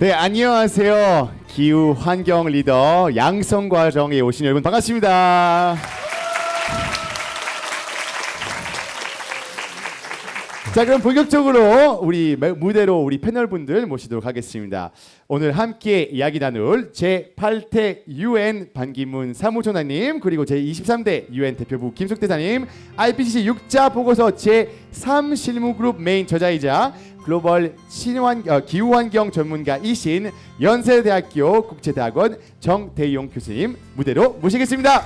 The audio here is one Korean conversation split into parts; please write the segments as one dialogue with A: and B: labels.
A: 네, 안녕하세요. 기후 환경 리더 양성과정에 오신 여러분 반갑습니다. 자, 그럼 본격적으로 우리 무대로 우리 패널분들 모시도록 하겠습니다. 오늘 함께 이야기 나눌 제8대 UN 반기문 사무총장님, 그리고 제23대 UN 대표부 김숙 대사님, IPCC 6자 보고서 제3 실무그룹 메인 저자이자 글로벌 기후환경 전문가이신 연세대학교 국제대학원 정대용 교수님 무대로 모시겠습니다.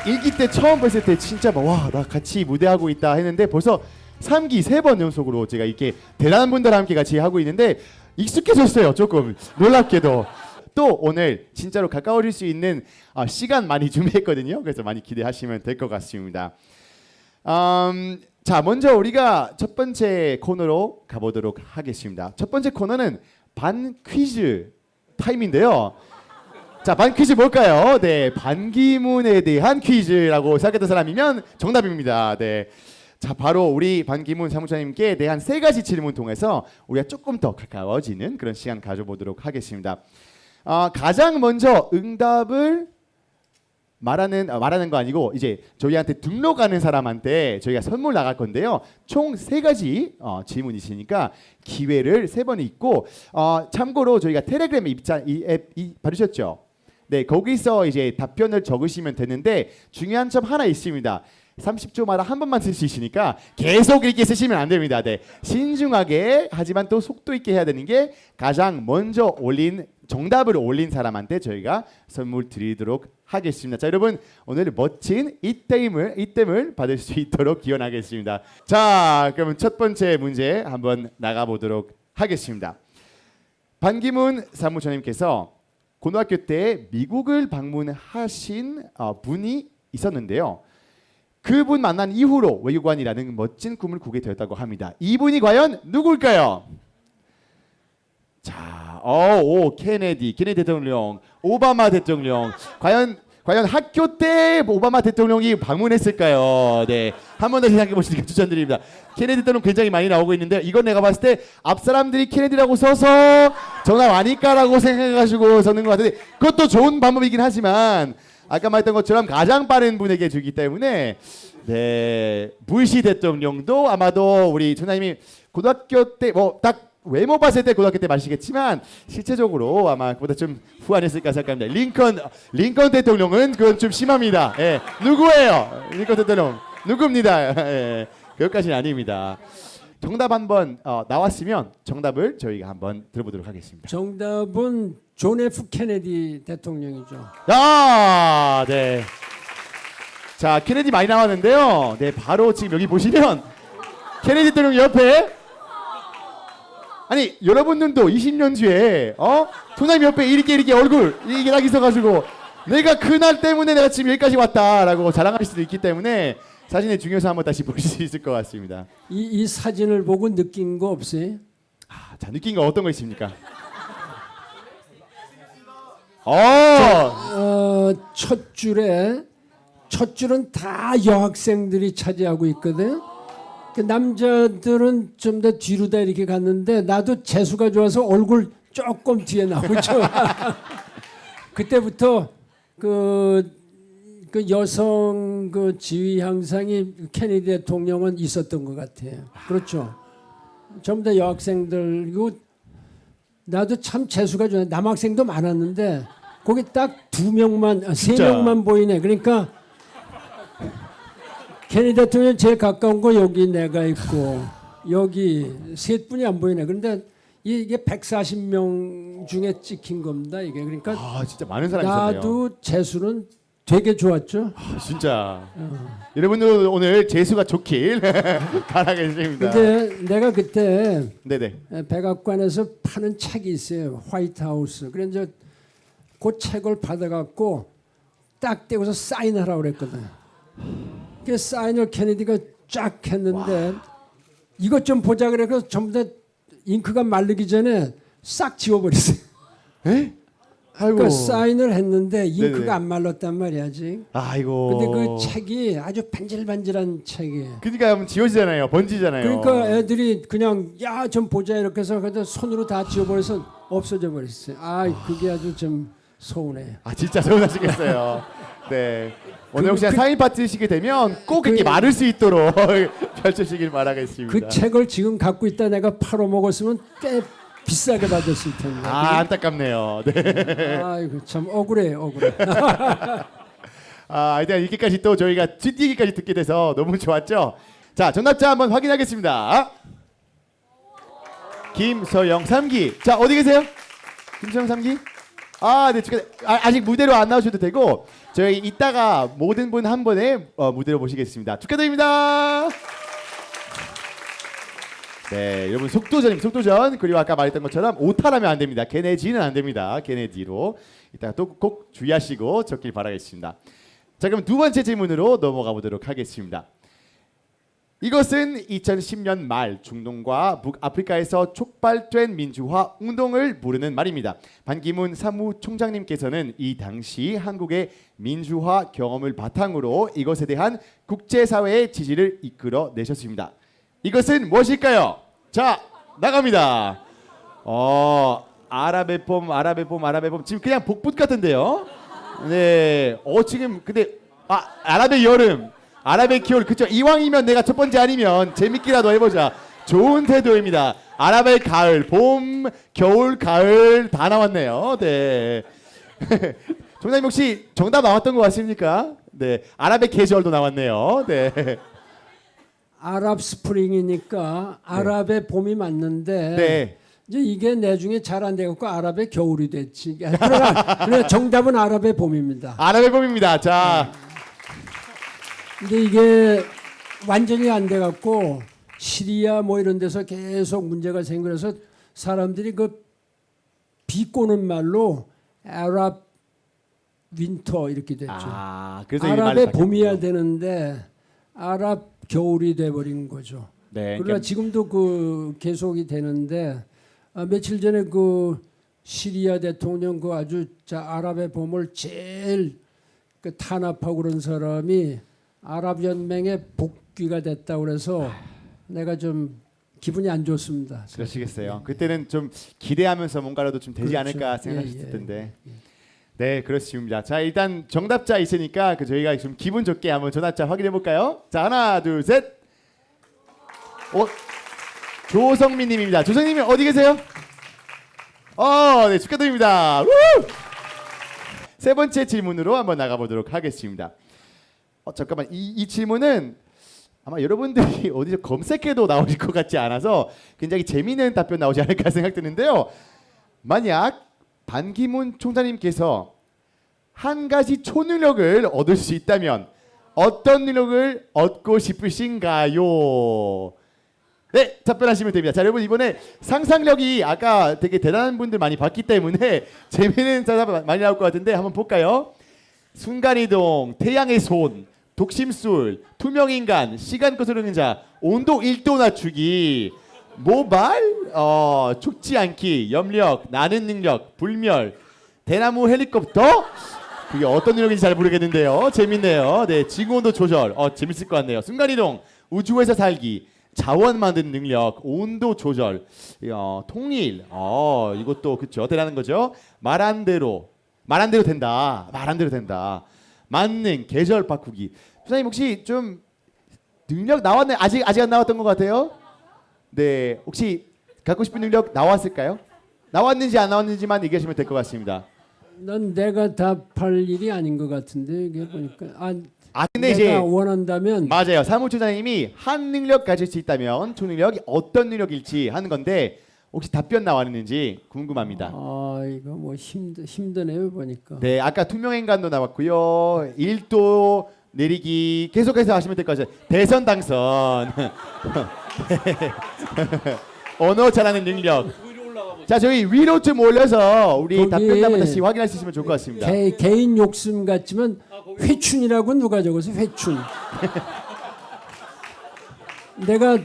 A: 일기 때 처음 뵀을 때 진짜 와, 나 같이 무대하고 있다 했는데 벌써 3기 3번 연속으로 제가 이렇게 대단한 분들과 함께 같이 하고 있는데 익숙해졌어요. 조금 놀랍게도. 또 오늘 진짜로 가까워질 수 있는 시간 많이 준비했거든요. 그래서 많이 기대하시면 될 것 같습니다. 자, 먼저 우리가 첫 번째 코너로 가보도록 하겠습니다. 첫 번째 코너는 반 퀴즈 타임인데요. 자, 반 퀴즈 뭘까요? 네, 반기문에 대한 퀴즈라고 생각했던 사람이면 정답입니다. 네. 자, 바로 우리 반기문 사무총장님께 대한 3가지 질문 통해서 우리가 조금 더 가까워지는 그런 시간 가져보도록 하겠습니다. 가장 먼저 응답을 말하는 거 아니고 이제 저희한테 등록하는 사람한테 저희가 선물 나갈 건데요. 총 3가지 질문이 있으니까 기회를 3번 있고 참고로 저희가 텔레그램에 앱 받으셨죠? 네, 거기서 이제 답변을 적으시면 되는데 중요한 점 하나 있습니다. 30초마다 한 번만 쓸 수 있으니까 계속 이렇게 쓰시면 안 됩니다. 네, 신중하게 하지만 또 속도 있게 해야 되는 게 가장 먼저 정답을 올린 사람한테 저희가 선물 드리도록 하겠습니다. 자, 여러분 오늘 멋진 이템을 받을 수 있도록 기원하겠습니다. 자, 그러면 첫 번째 문제 한번 나가보도록 하겠습니다. 반기문 사무총장님께서 고등학교 때 미국을 방문하신 분이 있었는데요. 그분 만난 이후로 외교관이라는 멋진 꿈을 꾸게 되었다고 합니다. 이분이 과연 누굴까요? 자, 케네디 대통령, 오바마 대통령. 과연 학교 때 오바마 대통령이 방문했을까요? 네, 한 번 더 생각해 보시니까 추천드립니다. 케네디 대통령 굉장히 많이 나오고 있는데 이건 내가 봤을 때 앞 사람들이 케네디라고 써서 정답 아닐까라고 생각해가지고 썼는 것 같은데 그것도 좋은 방법이긴 하지만 아까 말했던 것처럼 가장 빠른 분에게 주기 때문에 네, 부시 대통령도 아마도 우리 총장님이 고등학교 때 딱 외모 봤을 때 고등학교 때 마시겠지만 실제적으로 아마 그보다 좀 후 아니었을까 생각합니다. 링컨 대통령은 그건 좀 심합니다. 예, 누구예요? 링컨 대통령 누굽니다. 예, 그것까지는 아닙니다. 정답 한번 나왔으면 정답을 저희가 한번 들어보도록 하겠습니다.
B: 정답은 존 F 케네디 대통령이죠.
A: 아, 네. 자, 케네디 많이 나왔는데요. 네, 바로 지금 여기 보시면 케네디 대통령 옆에 아니 여러분들도 20년 뒤에 총장님 옆에 이렇게 얼굴 이게 딱 있어가지고 내가 그날 때문에 내가 지금 여기까지 왔다라고 자랑할 수도 있기 때문에 사진의 중요성 한번 다시 보실 수 있을 것 같습니다.
B: 이 사진을 보고 느낀 거 없어요?
A: 자, 느낀 거 어떤 거 있습니까?
B: 첫 줄은 다 여학생들이 차지하고 있거든. 그 남자들은 좀 더 뒤로 다 이렇게 갔는데 나도 재수가 좋아서 얼굴 조금 뒤에 나오죠. 그때부터 그 여성 지위 향상이 케네디 대통령은 있었던 것 같아요. 그렇죠. 전부 다 여학생들이고 나도 참 재수가 좋아. 남학생도 많았는데 거기 딱 2명만, 3명만 보이네. 그러니까 케네디 대통령 제일 가까운 거 여기 내가 있고 여기 3분이 안 보이네. 그런데 이게 140명 중에 찍힌 겁니다. 이게 그러니까
A: 진짜 많은 사람이 있었네요.
B: 나도 재수는 되게 좋았죠.
A: 진짜. 여러분들 오늘 재수가 좋길 바라겠습니다.
B: 근데 내가 그때
A: 네네.
B: 백악관에서 파는 책이 있어요. 화이트하우스. 그래서 그 책을 받아갖고 딱 떼고서 사인하라고 그랬거든. 그 사인을 케네디가 쫙 했는데 이것 좀 보자 그래서 전부 다 잉크가 마르기 전에 싹 지워버렸어요.
A: 에? 아이고.
B: 그 사인을 했는데
A: 네네.
B: 잉크가 안 말랐단 말이야 아직.
A: 아이고.
B: 근데 그 책이 아주 반질반질한 책이에요.
A: 그러니까 하면 지워지잖아요. 번지잖아요.
B: 그러니까 애들이 그냥 야 좀 보자 이렇게 해서 그래도 손으로 다 지워버려서 없어져 버렸어요. 아 그게 아주 좀 서운해요.
A: 아 진짜 서운하시겠어요. 네. 오늘 혹시 사인 파티시게 되면 꼭 이렇게 마를 수 있도록 펼쳐주길 바라겠습니다.
B: 그 책을 지금 갖고 있다 내가 팔아먹었으면 꽤 비싸게 받았을 텐데.
A: 아 안타깝네요. 네.
B: 아이고 참 억울해요 억울해.
A: 아 일단 이렇게까지 또 저희가 뒷얘기까지 듣게 돼서 너무 좋았죠. 자 정답자 한번 확인하겠습니다. 김서영 3기. 자 어디 계세요? 김서영 3기? 아, 네, 아직 무대로 안 나오셔도 되고 저희 이따가 모든 분 한 번에 무대로 모시겠습니다. 축하드립니다. 네, 여러분 속도전입니다. 속도전. 그리고 아까 말했던 것처럼 오타라면 안 됩니다. 걔네지는 안 됩니다. 걔네지로 이따가 또 꼭 주의하시고 적길 바라겠습니다. 자, 그럼 두 번째 질문으로 넘어가 보도록 하겠습니다. 이것은 2010년 말 중동과 북아프리카에서 촉발된 민주화 운동을 부르는 말입니다. 반기문 사무총장님께서는 이 당시 한국의 민주화 경험을 바탕으로 이것에 대한 국제사회의 지지를 이끌어내셨습니다. 이것은 무엇일까요? 자, 나갑니다. 아랍의 봄 지금 그냥 복붙 같은데요. 네, 지금 근데 아랍의 여름, 아랍의 겨울, 그쵸? 이왕이면 내가 첫 번째 아니면 재밌기라도 해보자. 좋은 태도입니다. 아랍의 가을, 봄, 겨울, 가을 다 나왔네요. 네. 정답님 혹시 정답 나왔던 것 같습니까? 네, 아랍의 계절도 나왔네요. 네.
B: 아랍 스프링이니까 아랍의 봄이 맞는데
A: 네.
B: 이제 이게 내중에 잘 안 돼갖고 아랍의 겨울이 됐지. 그러나 정답은 아랍의 봄입니다.
A: 아랍의 봄입니다. 자,
B: 근데 이게 완전히 안 돼갖고 시리아 뭐 이런 데서 계속 문제가 생겨서 사람들이 그 비꼬는 말로 아랍 윈터 이렇게 됐죠.
A: 그래서 이
B: 아랍의
A: 말이
B: 봄이야
A: 바뀌었군요.
B: 되는데 아랍 겨울이 돼버린 거죠.
A: 네.
B: 그러나 지금도 그 계속이 되는데 며칠 전에 그 시리아 대통령 그 아주 아랍의 봄을 제일 그 탄압하고 그런 사람이 아랍 연맹의 복귀가 됐다 그래서 내가 좀 기분이 안 좋습니다.
A: 그러시겠어요. 그때는 좀 기대하면서 뭔가라도 좀 되지
B: 그렇죠.
A: 않을까 생각하셨을
B: 예.
A: 텐데. 네, 그렇습니다. 자, 일단 정답자 있으니까 저희가 좀 기분 좋게 한번 정답자 확인해 볼까요? 자, 하나, 둘, 셋. 조성민님입니다. 조성민님 어디 계세요? 네, 축하드립니다. 우! 세 번째 질문으로 한번 나가보도록 하겠습니다. 잠깐만, 이 질문은 아마 여러분들이 어디서 검색해도 나오실 것 같지 않아서 굉장히 재미있는 답변 나오지 않을까 생각드는데요. 만약 반기문 총장님께서 한 가지 초능력을 얻을 수 있다면 어떤 능력을 얻고 싶으신가요? 네, 답변하시면 됩니다. 자, 여러분 이번에 상상력이 아까 되게 대단한 분들 많이 봤기 때문에 재미있는 답 많이 나올 것 같은데 한번 볼까요? 순간이동, 태양의 손, 독심술, 투명인간, 시간 거스르는 자, 온도 1도 낮추기, 모발, 죽지 않기, 염력, 나는 능력, 불멸, 대나무 헬리콥터. 그게 어떤 능력인지 잘 모르겠는데요. 재밌네요. 네, 지구온도 조절. 재밌을 것 같네요. 순간이동, 우주에서 살기, 자원 만드는 능력, 온도 조절, 통일. 이것도 그렇죠. 대단한 거죠. 말한 대로 된다. 만능, 계절 바꾸기. 부장님 혹시 좀 능력 나왔나요? 아직 안 나왔던 것 같아요. 네, 혹시 갖고 싶은 능력 나왔을까요? 나왔는지 안 나왔는지만 얘기하시면 될 것 같습니다.
B: 난 내가 답할 일이 아닌 것 같은데 이게 보니까
A: 근데
B: 내가
A: 이제
B: 원한다면
A: 맞아요. 사무총장님이 한 능력 가질 수 있다면 초능력이 어떤 능력일지 하는 건데 혹시 답변 나왔는지 궁금합니다.
B: 이거 뭐 힘드네요 보니까.
A: 네, 아까 투명인간도 나왔고요. 1도 내리기 계속해서 하시면 될 것 같아요. 대선 당선. 언어 잘하는 능력. 자, 저희 위로 좀 올려서 우리
B: 거기
A: 답변 한번 다시 확인할 수 있으면 좋을 것 같습니다.
B: 개인 욕심 같지만 회춘이라고 누가 적어서 회춘. 내가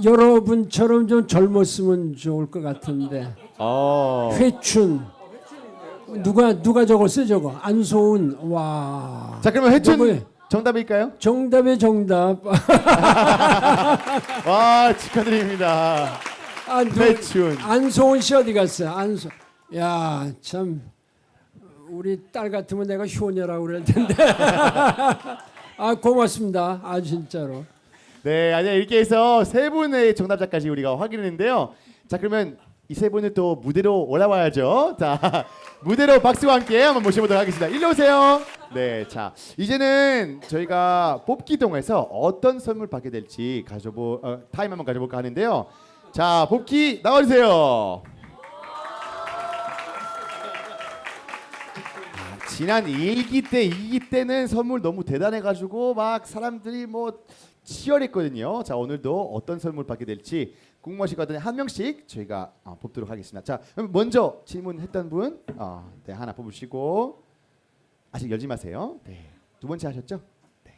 B: 여러분처럼 좀 젊었으면 좋을 것 같은데. 회춘. 누가 적었어요 저거? 안소은. 와.
A: 자, 그러면 회춘
B: 누구예요?
A: 정답일까요?
B: 정답의 정답.
A: 와, 축하드립니다. 회춘.
B: 안소은 씨 어디 갔어? 안소. 야, 참 우리 딸 같으면 내가 효녀라고 그럴 텐데. 아, 고맙습니다. 아, 진짜로.
A: 네, 아니 이렇게 해서 세 분의 정답자까지 우리가 확인했는데요. 자, 그러면 이 세 분은 또 무대로 올라와야죠. 자, 무대로 박수와 함께 한번 모셔보도록 하겠습니다. 일로 오세요. 네, 자, 이제는 저희가 뽑기 통해서 어떤 선물 받게 될지 타임 한번 가져볼까 하는데요. 자, 뽑기 나와주세요. 지난 1기 때, 2기 때는 선물 너무 대단해가지고 막 사람들이 뭐 치열했거든요. 자, 오늘도 어떤 선물 받게 될지 궁금하시거든요. 한 명씩 저희가 뽑도록 하겠습니다. 자, 그럼 먼저 질문했던 분, 네, 하나 뽑으시고 아직 열지 마세요. 네, 두 번째 하셨죠? 네,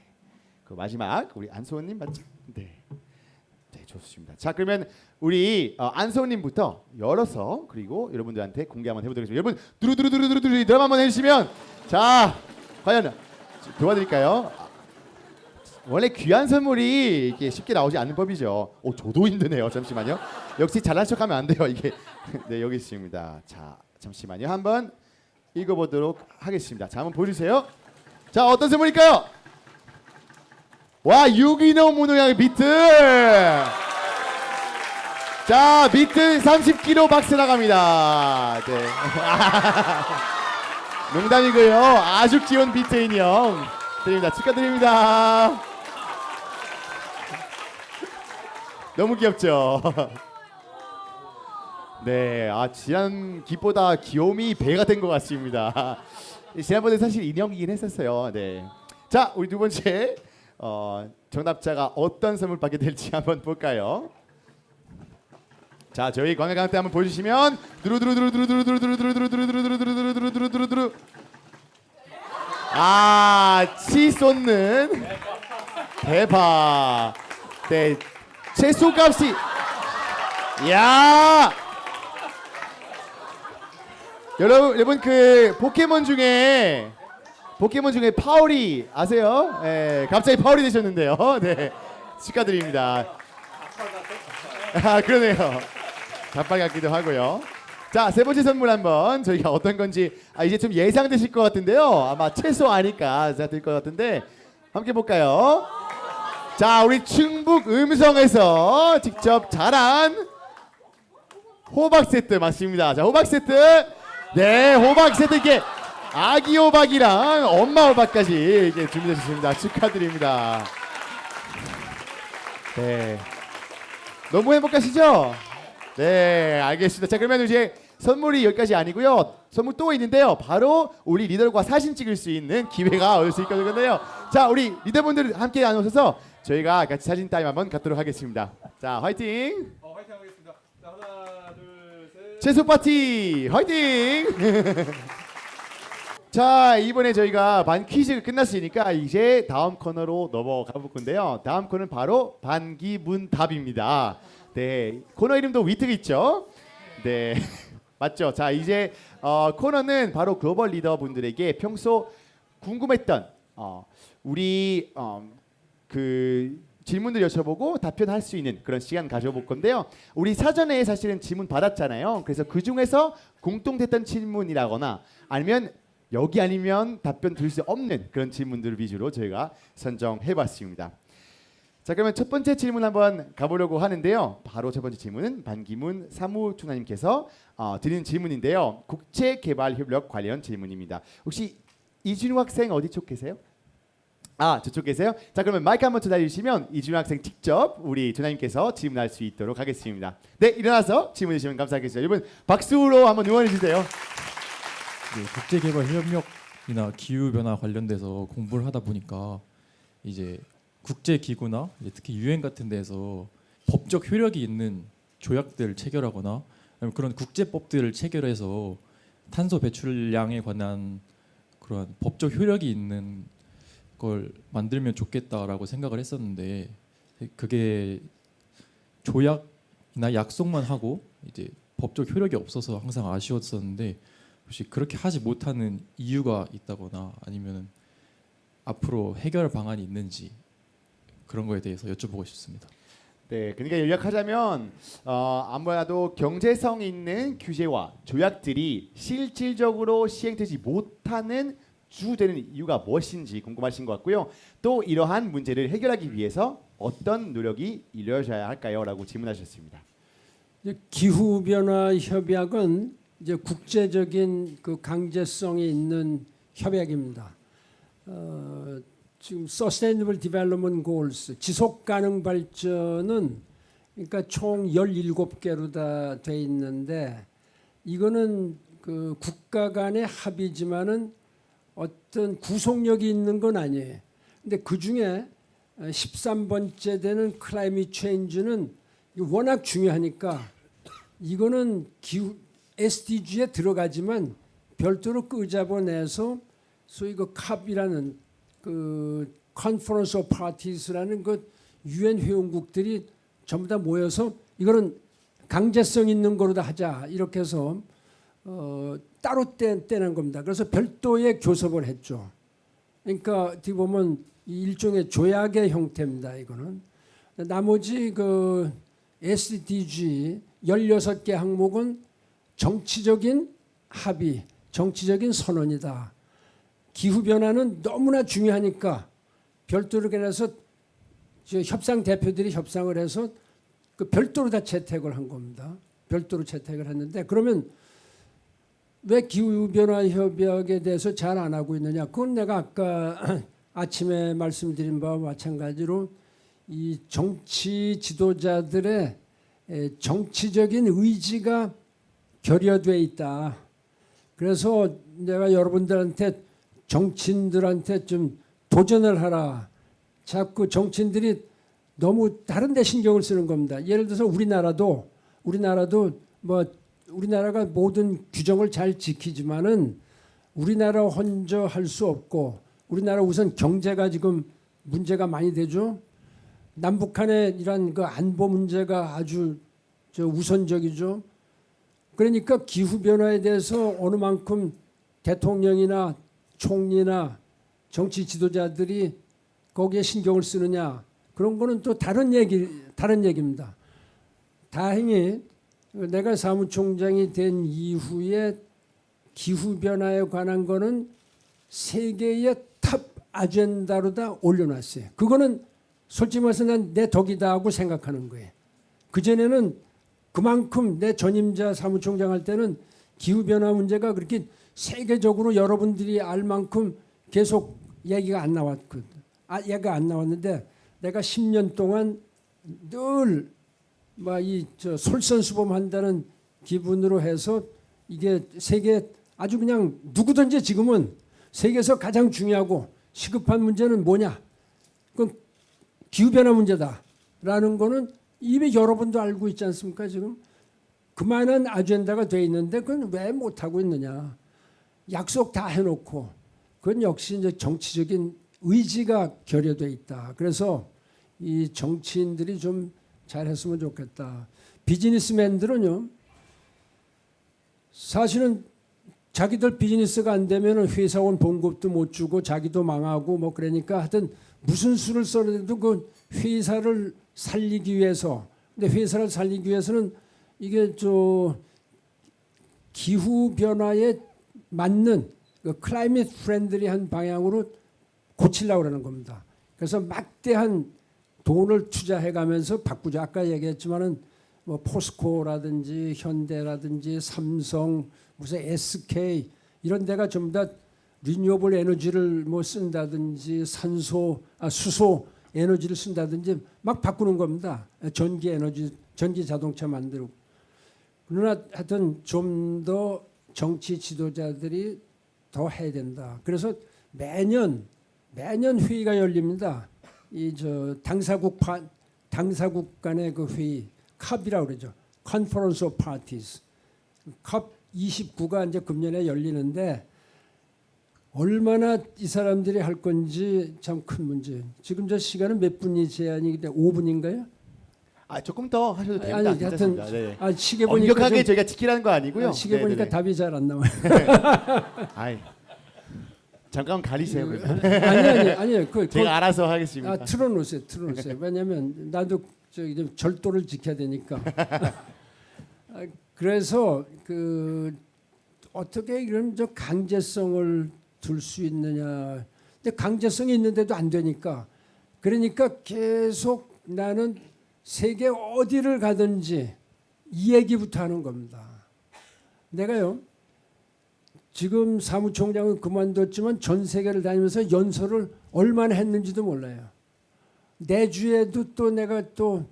A: 그 마지막 우리 안소은님 맞죠? 네, 네, 좋습니다. 자, 그러면 우리 안소은님부터 열어서 그리고 여러분들한테 공개 한번 해보도록 하겠습니다. 여러분 두루두루두루두루 드럼 한번 해주시면 자, 과연 도와드릴까요? 원래 귀한 선물이 이게 쉽게 나오지 않는 법이죠. 저도 힘드네요. 잠시만요. 역시 잘난 척하면 안 돼요. 이게 네, 여기 있습니다. 자, 잠시만요. 한번 읽어보도록 하겠습니다. 자, 한번 보여주세요. 자, 어떤 선물일까요? 와, 유기농 무농약 비트. 자, 비트 30kg 박스 나갑니다. 네. 농담이고요. 아주 귀여운 비트 인형 드립니다. 축하드립니다. 너무 귀엽죠? 네, 지난 기보다 귀요미 배가 된 것 같습니다. 지난번에 사실 인형이긴 했었어요. 네, 자, 우리 두 번째 정답자가 어떤 선물 받게 될지 한번 볼까요? 자, 저희 광야강 때 한번 보여주시면 두루두루두루두루두루두루두루두루두루두루두루두루두루두루두루두루 치 쏟는 대박. 네, 채소값이 야 여러분 그 포켓몬 중에 파울이 아세요? 네, 갑자기 파울이 되셨는데요. 네, 축하드립니다. 그러네요. 자빨 같기도 하고요. 자, 세 번째 선물 한번 저희가 어떤 건지 이제 좀 예상되실 것 같은데요. 아마 채소 아니까 될 것 같은데 함께 볼까요? 자, 우리 충북 음성에서 직접 자란 호박 세트 맞습니다. 자, 호박 세트. 네, 호박 세트 이렇게 아기 호박이랑 엄마 호박까지 이렇게 준비해 주셨습니다. 축하드립니다. 네, 너무 행복하시죠? 네, 알겠습니다. 자, 그러면 이제 선물이 여기까지 아니고요. 선물 또 있는데요. 바로 우리 리더과 사진 찍을 수 있는 기회가 올 수 있거든요. 자, 우리 리더분들 함께 나누셔서 저희가 같이 사진 타임 한번 갖도록 하겠습니다. 자, 화이팅!
C: 화이팅 하겠습니다. 자, 하나, 둘, 셋.
A: 채소 파티 화이팅! 자, 이번에 저희가 반 퀴즈가 끝났으니까 이제 다음 코너로 넘어가 볼 건데요. 다음 코너는 바로 반기문답입니다. 네, 코너 이름도 위트가 있죠? 네, 맞죠? 자, 이제 코너는 바로 글로벌 리더분들에게 평소 궁금했던 우리 그 질문들 여쭤보고 답변할 수 있는 그런 시간 가져볼 건데요. 우리 사전에 사실은 질문 받았잖아요. 그래서 그 중에서 공통됐던 질문이라거나 아니면 여기 아니면 답변 드릴 수 없는 그런 질문들 위주로 저희가 선정해봤습니다. 자, 그러면 첫 번째 질문 한번 가보려고 하는데요. 바로 첫 번째 질문은 반기문 사무총장님께서 드리는 질문인데요. 국제개발협력 관련 질문입니다. 혹시 이준우 학생 어디 쪽 계세요? 저쪽 계세요? 자, 그러면 마이크 한번 전달해주시면 이준우 학생 직접 우리 조장님께서 질문할 수 있도록 하겠습니다. 네, 일어나서 질문해 주시면 감사하겠습니다. 여러분 박수로 한번 응원해 주세요.
D: 네, 국제개발협력이나 기후변화 관련돼서 공부를 하다 보니까 이제 국제기구나 특히 유엔 같은 데서 법적 효력이 있는 조약들 체결하거나 아니면 그런 국제법들을 체결해서 탄소 배출량에 관한 그런 법적 효력이 있는 걸 만들면 좋겠다라고 생각을 했었는데 그게 조약이나 약속만 하고 이제 법적 효력이 없어서 항상 아쉬웠었는데 혹시 그렇게 하지 못하는 이유가 있다거나 아니면 앞으로 해결 방안이 있는지 그런 거에 대해서 여쭤보고 싶습니다.
A: 네, 그러니까 요약하자면 아무래도 경제성 있는 규제와 조약들이 실질적으로 시행되지 못하는 주되는 이유가 무엇인지 궁금하신 것 같고요. 또 이러한 문제를 해결하기 위해서 어떤 노력이 이루어져야 할까요?라고 질문하셨습니다.
B: 기후 변화 협약은 이제 국제적인 그 강제성이 있는 협약입니다. 지금 Sustainable Development Goals 지속 가능 발전은 그러니까 총 17개로 다 돼 있는데 이거는 그 국가 간의 합의지만은 어떤 구속력이 있는 건 아니에요. 근데 그 중에 13번째 되는 클라이밋 체인지는 워낙 중요하니까 이거는 기후 SDG에 들어가지만 별도로 끄잡아내서 소위 그 캅이라는 그 컨퍼런스 오브 파티스라는 그 유엔 회원국들이 전부 다 모여서 이거는 강제성 있는 거로 다 하자 이렇게 해서 따로 떼는 겁니다. 그래서 별도의 교섭을 했죠. 그러니까 어떻게 보면 일종의 조약의 형태입니다. 이거는 나머지 그 SDG 16개 항목은 정치적인 합의, 정치적인 선언이다. 기후 변화는 너무나 중요하니까 별도로 그래서 협상 대표들이 협상을 해서 그 별도로 다 채택을 한 겁니다. 별도로 채택을 했는데 그러면 왜 기후 변화 협약에 대해서 잘 안 하고 있느냐? 그건 내가 아까 아침에 말씀드린 바와 마찬가지로 이 정치 지도자들의 정치적인 의지가 결여돼 있다. 그래서 내가 여러분들한테 정치인들한테 좀 도전을 하라. 자꾸 정치인들이 너무 다른 데 신경을 쓰는 겁니다. 예를 들어서 우리나라도 뭐 우리나라가 모든 규정을 잘 지키지만은 우리나라 혼자 할 수 없고 우리나라 우선 경제가 지금 문제가 많이 되죠. 남북한의 이런 그 안보 문제가 아주 우선적이죠. 그러니까 기후 변화에 대해서 어느 만큼 대통령이나 총리나 정치 지도자들이 거기에 신경을 쓰느냐 그런 거는 또 다른 얘기입니다. 다행히 내가 사무총장이 된 이후에 기후 변화에 관한 거는 세계의 탑 아젠다로 다 올려놨어요. 그거는 솔직히 말해서 난 내 덕이다 하고 생각하는 거예요. 그전에는 그만큼 내 전임자 사무총장 할 때는 기후변화 문제가 그렇게 세계적으로 여러분들이 알 만큼 계속 얘기가 안 나왔거든. 얘기가 안 나왔는데 내가 10년 동안 늘 솔선수범한다는 기분으로 해서 이게 세계 아주 그냥 누구든지 지금은 세계에서 가장 중요하고 시급한 문제는 뭐냐? 그건 기후변화 문제다라는 거는 이미 여러분도 알고 있지 않습니까? 지금 그만한 아젠다가 돼 있는데 그건 왜 못하고 있느냐? 약속 다 해놓고 그건 역시 이제 정치적인 의지가 결여돼 있다. 그래서 이 정치인들이 좀 잘했으면 좋겠다. 비즈니스맨들은요, 사실은 자기들 비즈니스가 안 되면 회사원 봉급도 못 주고 자기도 망하고 뭐 그러니까 하여튼 무슨 수를 써도 그 회사를 살리기 위해서, 근데 회사를 살리기 위해서는 이게 기후 변화에 맞는 그 클라이밋 프렌들리한 방향으로 고치려고 그러는 겁니다. 그래서 막대한 돈을 투자해가면서 바꾸자. 아까 얘기했지만은 뭐 포스코라든지 현대라든지 삼성, 무슨 SK 이런 데가 전부 다 리뉴어블 에너지를 뭐 쓴다든지 수소 에너지를 쓴다든지 막 바꾸는 겁니다. 전기 에너지, 전기 자동차 만들고. 그러나 하여튼 좀 더 정치 지도자들이 더 해야 된다. 그래서 매년 회의가 열립니다. 당사국 간의 그 회의, 컵이라고 그러죠. Conference of Parties. 컵 29가 이제 금년에 열리는데 얼마나 이 사람들이 할 건지 참 큰 문제. 지금 저 시간은 몇 분이 제한이 5분인가요?
A: 조금 더 하셔도 됩니다.
B: 아니 하여튼
A: 괜찮습니다. 네.
B: 시계 보니까
A: 엄격하게 저희가 지키라는 거 아니고요.
B: 시계 보니까
A: 네네네.
B: 답이 잘 안 나와요.
A: 아이, 잠깐 가리세요. 그러면.
B: 아니
A: 제가 알아서 하겠습니다.
B: 틀어놓으세요. 왜냐하면 나도 좀 절도를 지켜야 되니까. 그래서 어떻게 이런 저 강제성을 둘 수 있느냐. 근데 강제성이 있는데도 안 되니까. 그러니까 계속 나는 세계 어디를 가든지 이 얘기부터 하는 겁니다. 내가요. 지금 사무총장은 그만뒀지만 전 세계를 다니면서 연설을 얼마나 했는지도 몰라요. 내주에도 또 내가 또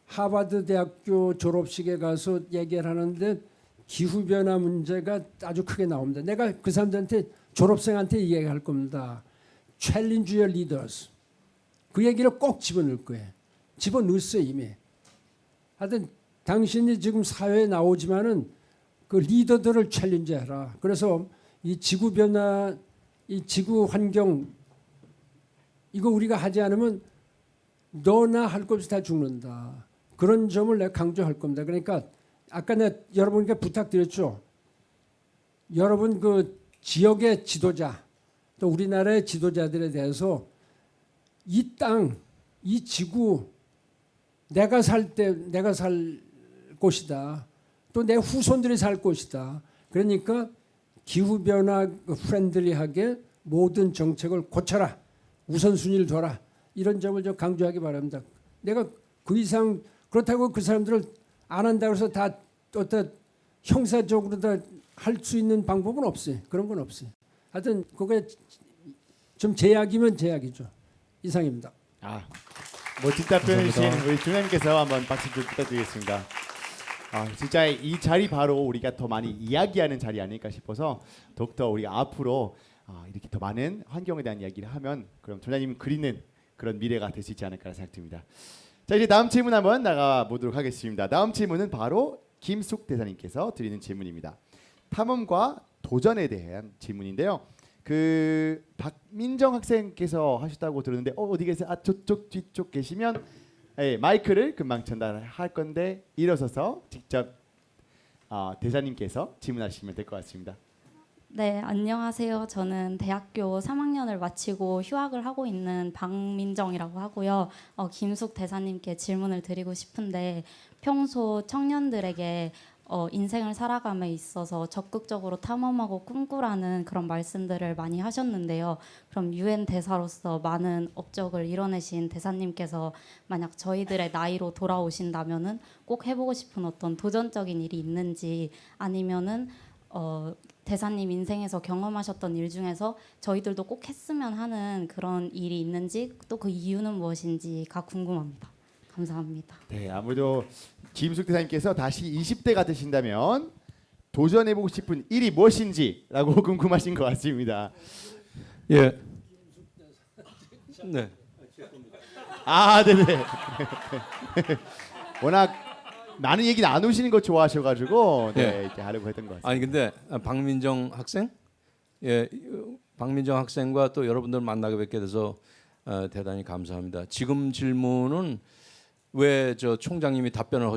B: 하버드 대학교 졸업식에 가서 얘기를 하는데 기후변화 문제가 아주 크게 나옵니다. 내가 그 사람들한테 졸업생한테 이 얘기할 겁니다. Challenge your leaders. 그 얘기를 꼭 집어넣을 거예요. 집어넣었어요 이미. 하여튼 당신이 지금 사회에 나오지만은 그 리더들을 챌린지해라. 그래서 이 지구 변화, 이 지구 환경 이거 우리가 하지 않으면 너나 할 것 없이 다 죽는다. 그런 점을 내가 강조할 겁니다. 그러니까 아까 내가 여러분께 부탁드렸죠. 여러분 그 지역의 지도자 또 우리나라의 지도자들에 대해서 이 땅, 이 지구 내가 살 곳이다. 또 내 후손들이 살 곳이다. 그러니까 기후변화 프렌들리하게 모든 정책을 고쳐라. 우선순위를 둬라. 이런 점을 좀 강조하기 바랍니다. 내가 그 이상 그렇다고 그 사람들을 안 한다고 해서 다 어떤 형사적으로 다 할 수 있는 방법은 없어요. 그런 건 없어요. 하여튼 그게 좀 제약이면 제약이죠. 이상입니다.
A: 멋진 답변이신 우리 중장님께서 한번 박수 좀 부탁드리겠습니다. 진짜 이 자리 바로 우리가 더 많이 이야기하는 자리 아닐까 싶어서 더욱더 우리가 앞으로 이렇게 더 많은 환경에 대한 이야기를 하면 그럼 중장님 그리는 그런 미래가 될 수 있지 않을까 생각됩니다. 자 이제 다음 질문 한번 나가 보도록 하겠습니다. 다음 질문은 바로 김숙 대사님께서 드리는 질문입니다. 탐험과 도전에 대한 질문인데요. 그 박민정 학생께서 하셨다고 들었는데 어디 계세요? 저쪽 뒤쪽 계시면 마이크를 금방 전달할 건데 일어서서 직접 대사님께서 질문하시면 될 것 같습니다.
E: 네, 안녕하세요. 저는 대학교 3학년을 마치고 휴학을 하고 있는 박민정이라고 하고요. 김숙 대사님께 질문을 드리고 싶은데 평소 청년들에게 인생을 살아감에 있어서 적극적으로 탐험하고 꿈꾸라는 그런 말씀들을 많이 하셨는데요. 그럼 UN 대사로서 많은 업적을 이뤄내신 대사님께서 만약 저희들의 나이로 돌아오신다면은 꼭 해보고 싶은 어떤 도전적인 일이 있는지 아니면은 대사님 인생에서 경험하셨던 일 중에서 저희들도 꼭 했으면 하는 그런 일이 있는지 또 그 이유는 무엇인지가 궁금합니다. 감사합니다.
A: 네, 아무래도 김숙 대사님께서 다시 20대가 되신다면 도전해보고 싶은 일이 무엇인지라고 궁금하신 것 같습니다.
F: 예. 네.
A: 네네. 워낙 많은 얘기 나누시는 거 좋아하셔가지고 이렇게 하려고 했던 것 같습니다.
F: 아니 근데 박민정 학생, 박민정 학생과 또 여러분들 만나게 뵙게 돼서 대단히 감사합니다. 지금 질문은 왜 저 총장님이 답변을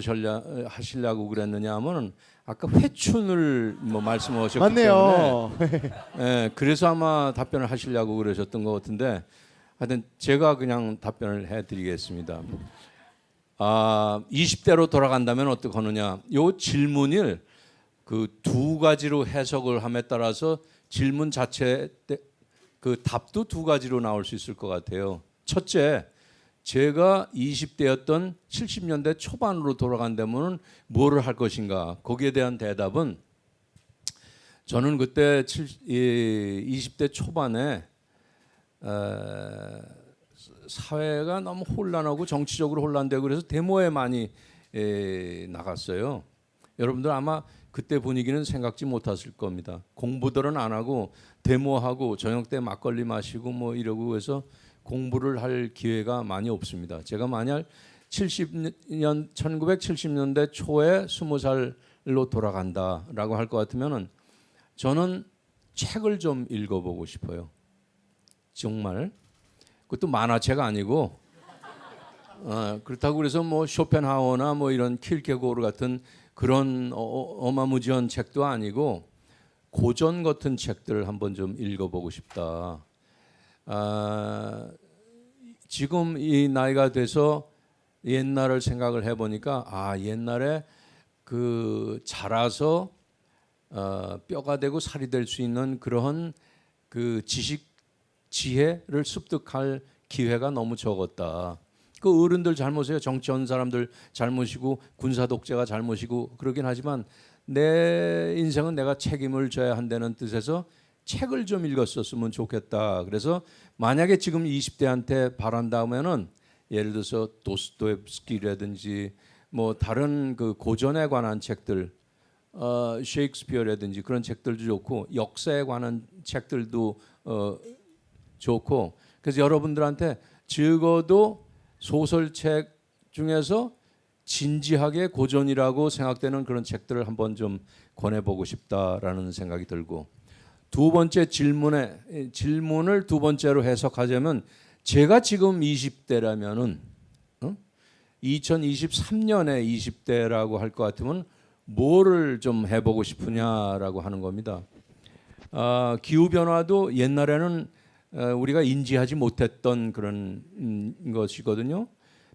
F: 하시려고 그랬느냐 하면은 아까 회춘을 말씀하셨기
A: 맞네요.
F: 때문에 그래서 아마 답변을 하시려고 그러셨던 것 같은데 하여튼 제가 그냥 답변을 해드리겠습니다. 20대로 돌아간다면 어떻게 하느냐? 요 질문을 그 두 가지로 해석을 함에 따라서 질문 자체 그 답도 두 가지로 나올 수 있을 것 같아요. 첫째, 제가 20대였던 70년대 초반으로 돌아간다면 뭐를 할 것인가? 거기에 대한 대답은 저는 그때 20대 초반에 사회가 너무 혼란하고 정치적으로 혼란되고 그래서 데모에 많이 나갔어요. 여러분들 아마 그때 분위기는 생각지 못하실 겁니다. 공부들은 안 하고 데모하고 저녁 때 막걸리 마시고 이러고 해서 공부를 할 기회가 많이 없습니다. 제가 만약 1970년대 초에 20살로 돌아간다라고 할 것 같으면은 저는 책을 좀 읽어보고 싶어요. 정말 그것도 만화책 아니고 그렇다고 그래서 뭐 쇼펜하우어나 뭐 이런 킬케고르 같은 그런 어마무지한 책도 아니고 고전 같은 책들을 한번 좀 읽어보고 싶다. 지금 이 나이가 돼서 옛날을 생각을 해보니까 옛날에 그 자라서 뼈가 되고 살이 될 수 있는 그런 그 지식 지혜를 습득할 기회가 너무 적었다. 그 어른들 잘못이에요. 정치한 사람들 잘못이고 군사 독재가 잘못이고 그러긴 하지만 내 인생은 내가 책임을 져야 한다는 뜻에서 책을 좀 읽었었으면 좋겠다. 그래서 만약에 지금 20대한테 바란다면은 예를 들어서 도스토옙스키라든지 뭐 다른 그 고전에 관한 책들, 셰익스피어라든지 그런 책들도 좋고 역사에 관한 책들도 좋고 그래서 여러분들한테 적어도 소설책 중에서 진지하게 고전이라고 생각되는 그런 책들을 한번 좀 권해보고 싶다라는 생각이 들고 두 번째 질문을 두 번째로 해석하자면 제가 지금 20대라면은 2023년에 20대라고 할 것 같으면 뭐를 좀 해보고 싶으냐라고 하는 겁니다. 기후 변화도 옛날에는 우리가 인지하지 못했던 그런 것이거든요.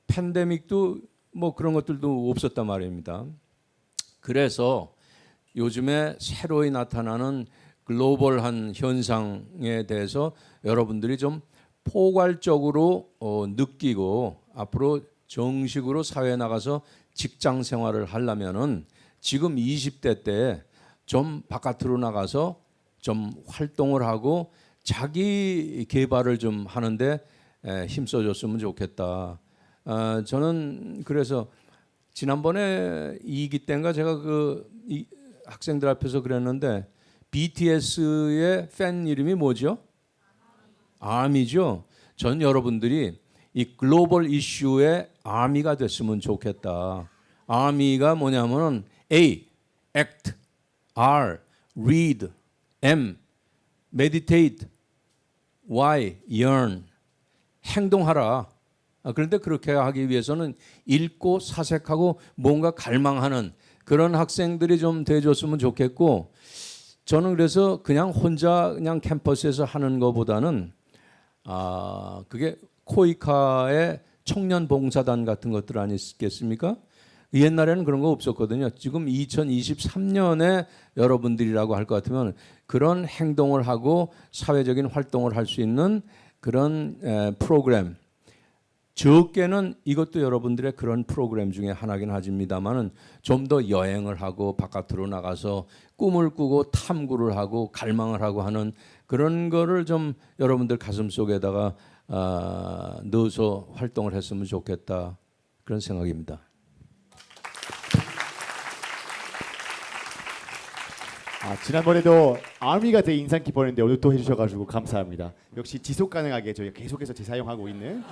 F: 팬데믹도 뭐 그런 것들도 없었단 말입니다. 그래서 요즘에 새로이 나타나는 글로벌한 현상에 대해서 여러분들이 좀 포괄적으로 느끼고 앞으로 정식으로 사회에 나가서 직장 생활을 하려면은 지금 20대 때 좀 바깥으로 나가서 좀 활동을 하고 자기 개발을 좀 하는데 힘써줬으면 좋겠다. 저는 그래서 지난번에 2기 때인가 제가 이 학생들 앞에서 그랬는데 BTS의 팬 이름이 뭐죠? 아미죠. 전 여러분들이 이 글로벌 이슈의 아미가 됐으면 좋겠다. 아미가 뭐냐면은 A, act, R, read, M, meditate, Y, yearn, 행동하라. 그런데 그렇게 하기 위해서는 읽고 사색하고 뭔가 갈망하는 그런 학생들이 좀 돼줬으면 좋겠고 저는 그래서 그냥 혼자 그냥 캠퍼스에서 하는 것보다는 그게 코이카의 청년 봉사단 같은 것들 아니겠습니까? 옛날에는 그런 거 없었거든요. 지금 2023년에 여러분들이라고 할 것 같으면 그런 행동을 하고 사회적인 활동을 할 수 있는 그런 프로그램 적게는 이것도 여러분들의 그런 프로그램 중에 하나긴 하지만은 좀 더 여행을 하고 바깥으로 나가서 꿈을 꾸고 탐구를 하고 갈망을 하고 하는 그런 거를 좀 여러분들 가슴 속에다가 넣어서 활동을 했으면 좋겠다 그런 생각입니다.
A: 지난번에도 아미가 되게 인상 깊었는데 오늘 또 해주셔가지고 감사합니다. 역시 지속 가능하게 저희가 계속해서 재사용하고 있는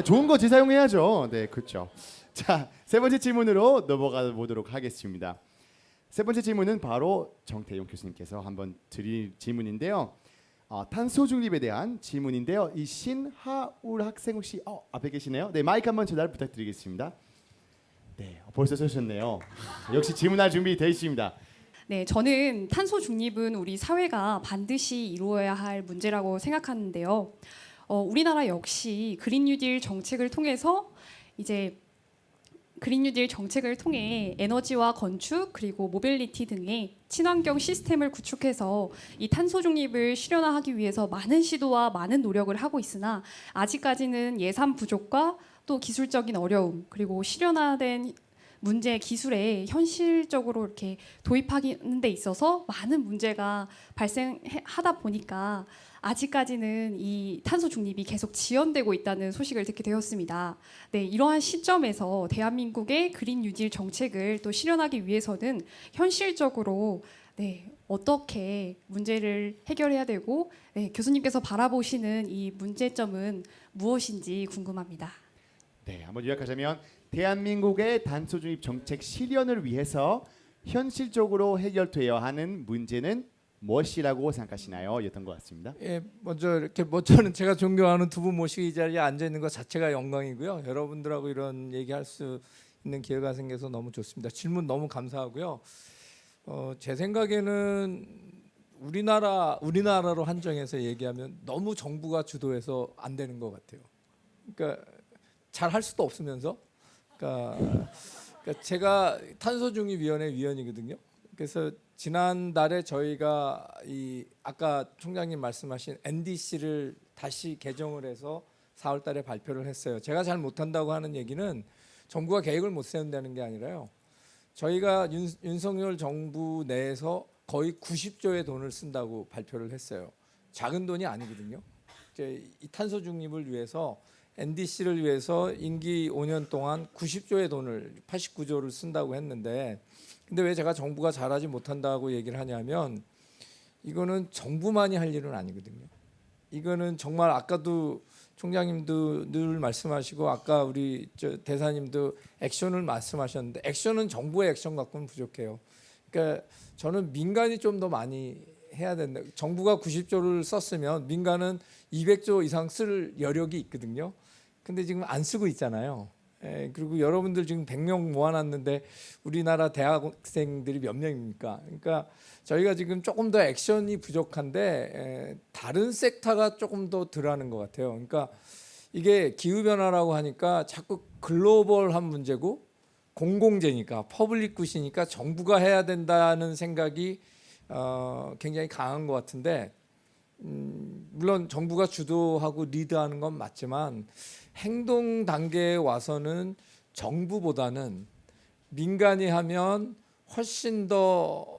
A: 좋은 거 재사용해야죠. 네, 그렇죠. 자, 세 번째 질문으로 넘어가 보도록 하겠습니다. 세 번째 질문은 바로 정태용 교수님께서 한번 드릴 질문인데요. 탄소 중립에 대한 질문인데요. 이 신하울 학생 혹시 앞에 계시네요. 네, 마이크 한번 전달 부탁드리겠습니다. 네, 벌써 서셨네요. 역시 질문할 준비 되어 있습니다.
G: 네, 저는 탄소 중립은 우리 사회가 반드시 이루어야 할 문제라고 생각하는데요. 우리나라 역시 그린 뉴딜 정책을 통해서 이제 그린 뉴딜 정책을 통해 에너지와 건축 그리고 모빌리티 등의 친환경 시스템을 구축해서 이 탄소 중립을 실현하기 위해서 많은 시도와 많은 노력을 하고 있으나 아직까지는 예산 부족과 또 기술적인 어려움 그리고 실현화된 문제 기술에 현실적으로 이렇게 도입하는 데 있어서 많은 문제가 발생하다 보니까 아직까지는 이 탄소 중립이 계속 지연되고 있다는 소식을 듣게 되었습니다. 네, 이러한 시점에서 대한민국의 그린 뉴딜 정책을 또 실현하기 위해서는 현실적으로 어떻게 문제를 해결해야 되고 교수님께서 바라보시는 이 문제점은 무엇인지 궁금합니다.
A: 네, 한번 요약하자면 대한민국의 탄소 중립 정책 실현을 위해서 현실적으로 해결되어야 하는 문제는 무엇이라고 생각하시나요? 였던 것 같습니다.
H: 예, 먼저 이렇게 저는 제가 존경하는 두 분 모시고 이 자리에 앉아 있는 것 자체가 영광이고요. 여러분들하고 이런 얘기할 수 있는 기회가 생겨서 너무 좋습니다. 질문 너무 감사하고요. 제 생각에는 우리나라로 한정해서 얘기하면 너무 정부가 주도해서 안 되는 것 같아요. 그러니까 잘 할 수도 없으면서, 그러니까 제가 탄소중립위원회 위원이거든요. 그래서 지난달에 저희가 이 아까 총장님 말씀하신 NDC를 다시 개정을 해서 4월달에 발표를 했어요. 제가 잘 못한다고 하는 얘기는 정부가 계획을 못 세운다는 게 아니라요. 저희가 윤석열 정부 내에서 거의 90조의 돈을 쓴다고 발표를 했어요. 작은 돈이 아니거든요. 이제 이 탄소 중립을 위해서 NDC를 위해서 임기 5년 동안 90조의 돈을 89조를 쓴다고 했는데, 근데 왜 제가 정부가 잘하지 못한다고 얘기를 하냐면 이거는 정부만이 할 일은 아니거든요. 이거는 정말 아까도 총장님도 늘 말씀하시고 아까 우리 대사님도 액션을 말씀하셨는데 액션은 정부의 액션 갖고는 부족해요. 그러니까 저는 민간이 좀 더 많이 해야 된다. 정부가 90조를 썼으면 민간은 200조 이상 쓸 여력이 있거든요. 근데 지금 안 쓰고 있잖아요. 그리고 여러분들 지금 100명 모아놨는데 우리나라 대학생들이 몇 명입니까? 그러니까 저희가 지금 조금 더 액션이 부족한데 다른 섹터가 조금 더 덜하는 것 같아요. 그러니까 이게 기후변화라고 하니까 자꾸 글로벌한 문제고 공공재니까 퍼블릭 굿이니까 정부가 해야 된다는 생각이 굉장히 강한 것 같은데 물론 정부가 주도하고 리드하는 건 맞지만 행동 단계에 와서는 정부보다는 민간이 하면 훨씬 더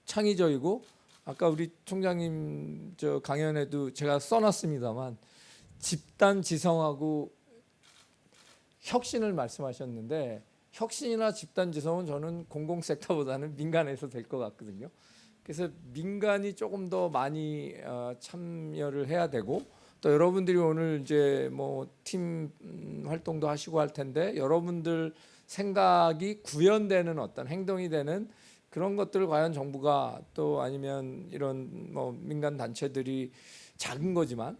H: 창의적이고 아까 우리 총장님 저 강연에도 제가 써놨습니다만 집단지성하고 혁신을 말씀하셨는데 혁신이나 집단지성은 저는 공공섹터보다는 민간에서 될 것 같거든요. 그래서 민간이 조금 더 많이 참여를 해야 되고 또 여러분들이 오늘 이제 뭐 팀 활동도 하시고 할 텐데 여러분들 생각이 구현되는 어떤 행동이 되는 그런 것들을 과연 정부가 또 아니면 이런 뭐 민간 단체들이 작은 거지만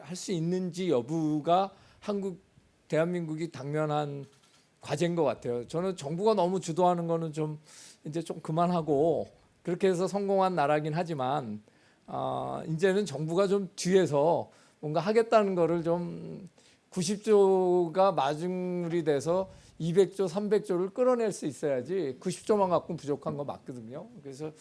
H: 할 수 있는지 여부가 대한민국이 당면한 과제인 것 같아요. 저는 정부가 너무 주도하는 거는 좀 이제 좀 그만하고 그렇게 해서 성공한 나라긴 하지만 이제는 정부가 좀 뒤에서 뭔가 하겠다는 거를 좀 90조가 마중물이 돼서 200조, 300조를 끌어낼 수 있어야지 90조만 갖고는 부족한 거 맞거든요. 그래서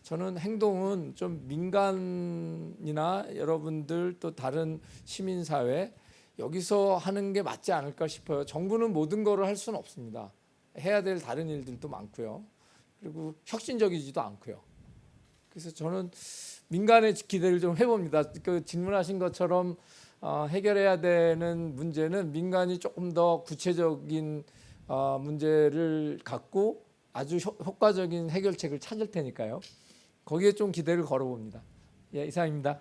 H: 저는 행동은 좀 민간이나 여러분들 또 다른 시민사회 여기서 하는 게 맞지 않을까 싶어요. 정부는 모든 거를 할 수는 없습니다. 해야 될 다른 일들도 많고요. 그리고 혁신적이지도 않고요. 그래서 저는 민간의 기대를 좀 해봅니다. 그 질문하신 것처럼 해결해야 되는 문제는 민간이 조금 더 구체적인 문제를 갖고 아주 효과적인 해결책을 찾을 테니까요. 거기에 좀 기대를 걸어봅니다. 예, 이상입니다.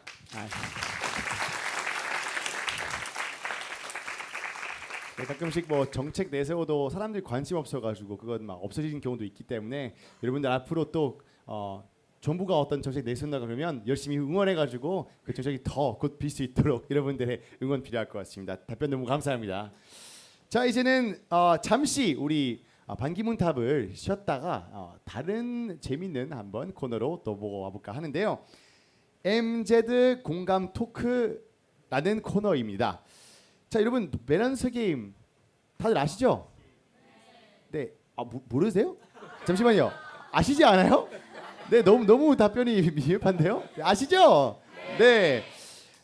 A: 네, 가끔씩 뭐 정책 내세워도 사람들이 관심 없어가지고 그건 막 없어지는 경우도 있기 때문에 여러분들 앞으로 또 정부가 어떤 정책 내세운다 그러면 열심히 응원해가지고 그 정책이 더 곧 빌 수 있도록 여러분들의 응원 필요할 것 같습니다. 답변 너무 감사합니다. 자 이제는 잠시 우리 반기문 탑을 쉬었다가 다른 재밌는 한번 코너로 또 보고 와볼까 하는데요. MZ 공감 토크라는 코너입니다. 자 여러분 밸런스 게임 다들 아시죠? 네. 모르세요? 잠시만요. 아시지 않아요? 네, 너무 답변이 미흡한데요. 아시죠? 네.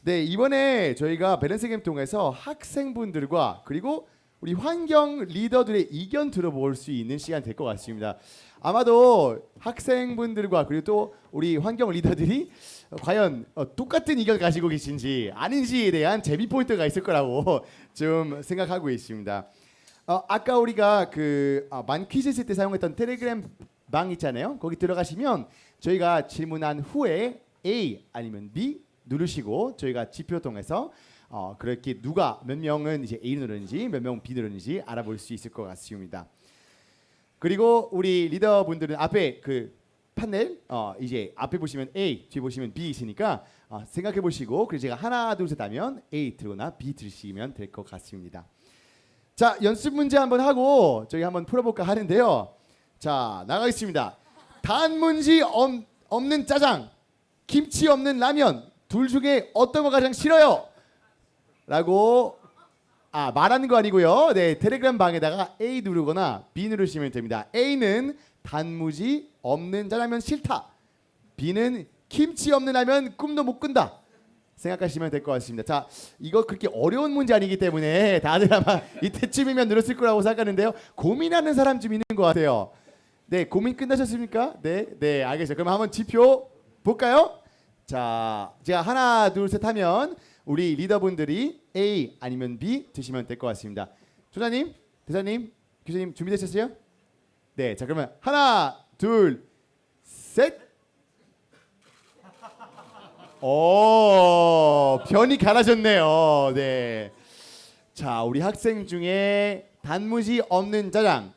A: 네, 이번에 저희가 밸런스 게임 통해서 학생분들과 그리고 우리 환경 리더들의 의견 들어볼 수 있는 시간 될 것 같습니다. 아마도 학생분들과 그리고 또 우리 환경 리더들이 과연 똑같은 의견 가지고 계신지 아닌지에 대한 재미 포인트가 있을 거라고 좀 생각하고 있습니다. 아까 우리가 만 퀴즈 했을 때 사용했던 텔레그램 방 있잖아요. 거기 들어가시면 저희가 질문한 후에 A 아니면 B 누르시고 저희가 지표 통해서 그렇게 누가 몇 명은 이제 A 누르는지 몇 명 B 누르는지 알아볼 수 있을 것 같습니다. 그리고 우리 리더분들은 앞에 판넬 이제 앞에 보시면 A, 뒤에 보시면 B 있으니까 생각해 보시고 그리고 제가 하나 둘 셋 하면 A 들거나 B 들으시면 될 것 같습니다. 자, 연습 문제 한번 하고 저희 한번 풀어볼까 하는데요. 자, 나가겠습니다. 단무지 없는 짜장, 김치 없는 라면 둘 중에 어떤 거 가장 싫어요? 라고 말하는 거 아니고요. 네, 텔레그램 방에다가 A 누르거나 B 누르시면 됩니다. A는 단무지 없는 짜장면 싫다. B는 김치 없는 라면 꿈도 못 꾼다. 생각하시면 될 것 같습니다. 자, 이거 그렇게 어려운 문제 아니기 때문에 다들 아마 이때쯤이면 늘었을 거라고 생각하는데요. 고민하는 사람 좀 있는 것 같아요. 네, 고민 끝나셨습니까? 네, 알겠어요. 그럼 한번 지표 볼까요? 자, 제가 하나, 둘, 셋 하면 우리 리더분들이 A 아니면 B 드시면 될 것 같습니다. 조사님, 대사님, 교수님 준비되셨어요? 네, 자 그러면 하나, 둘, 셋. 오, 변이 갈아졌네요. 네. 자, 우리 학생 중에 단무지 없는 짜장.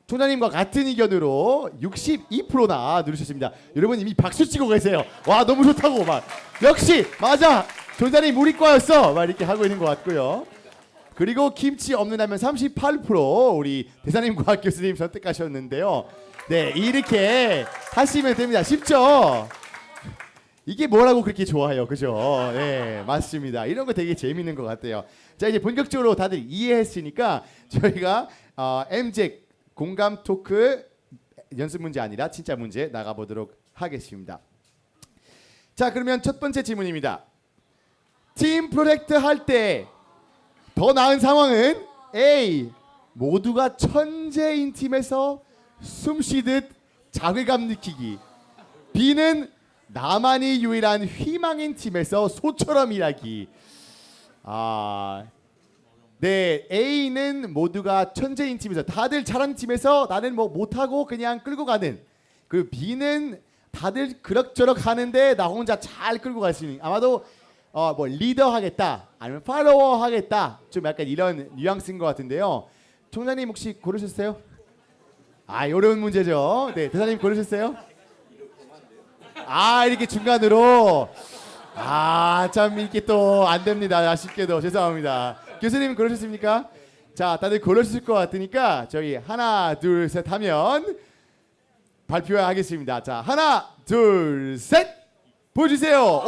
A: 총장님과 같은 의견으로 62%나 누르셨습니다. 여러분 이미 박수 치고 계세요. 와, 너무 좋다고 막. 역시 맞아. 총장님 우리과였어. 막 이렇게 하고 있는 것 같고요. 그리고 김치 없는 라면 38% 우리 대사님과 교수님 선택하셨는데요. 네, 이렇게 하시면 됩니다. 쉽죠? 이게 뭐라고 그렇게 좋아요, 그죠? 네, 맞습니다. 이런 거 되게 재밌는 것 같아요. 자, 이제 본격적으로 다들 이해했으니까 저희가 MZ 공감 토크 연습 문제 아니라 진짜 문제 나가보도록 하겠습니다. 자, 그러면 첫 번째 질문입니다. 팀 프로젝트 할 때 더 나은 상황은 A. 모두가 천재인 팀에서 숨쉬듯 자괴감 느끼기. B는 나만이 유일한 희망인 팀에서 소처럼 일하기. 네, A는 모두가 천재인 팀에서 다들 잘하는 팀에서 나는 뭐 못하고 그냥 끌고 가는. 그 B는 다들 그럭저럭 하는데 나 혼자 잘 끌고 갈 수 있는. 아마도 뭐 리더 하겠다 아니면 팔로워 하겠다 좀 약간 이런 뉘앙스인 것 같은데요. 총장님 혹시 고르셨어요? 어려운 문제죠. 네, 대사님 고르셨어요? 이렇게 중간으로 참 이렇게 또 안 됩니다. 아쉽게도 죄송합니다. 교수님 고르셨습니까? 자, 다들 고르실 것 같으니까 저희 하나 둘 셋 하면 발표하겠습니다. 자, 하나 둘 셋 보여주세요.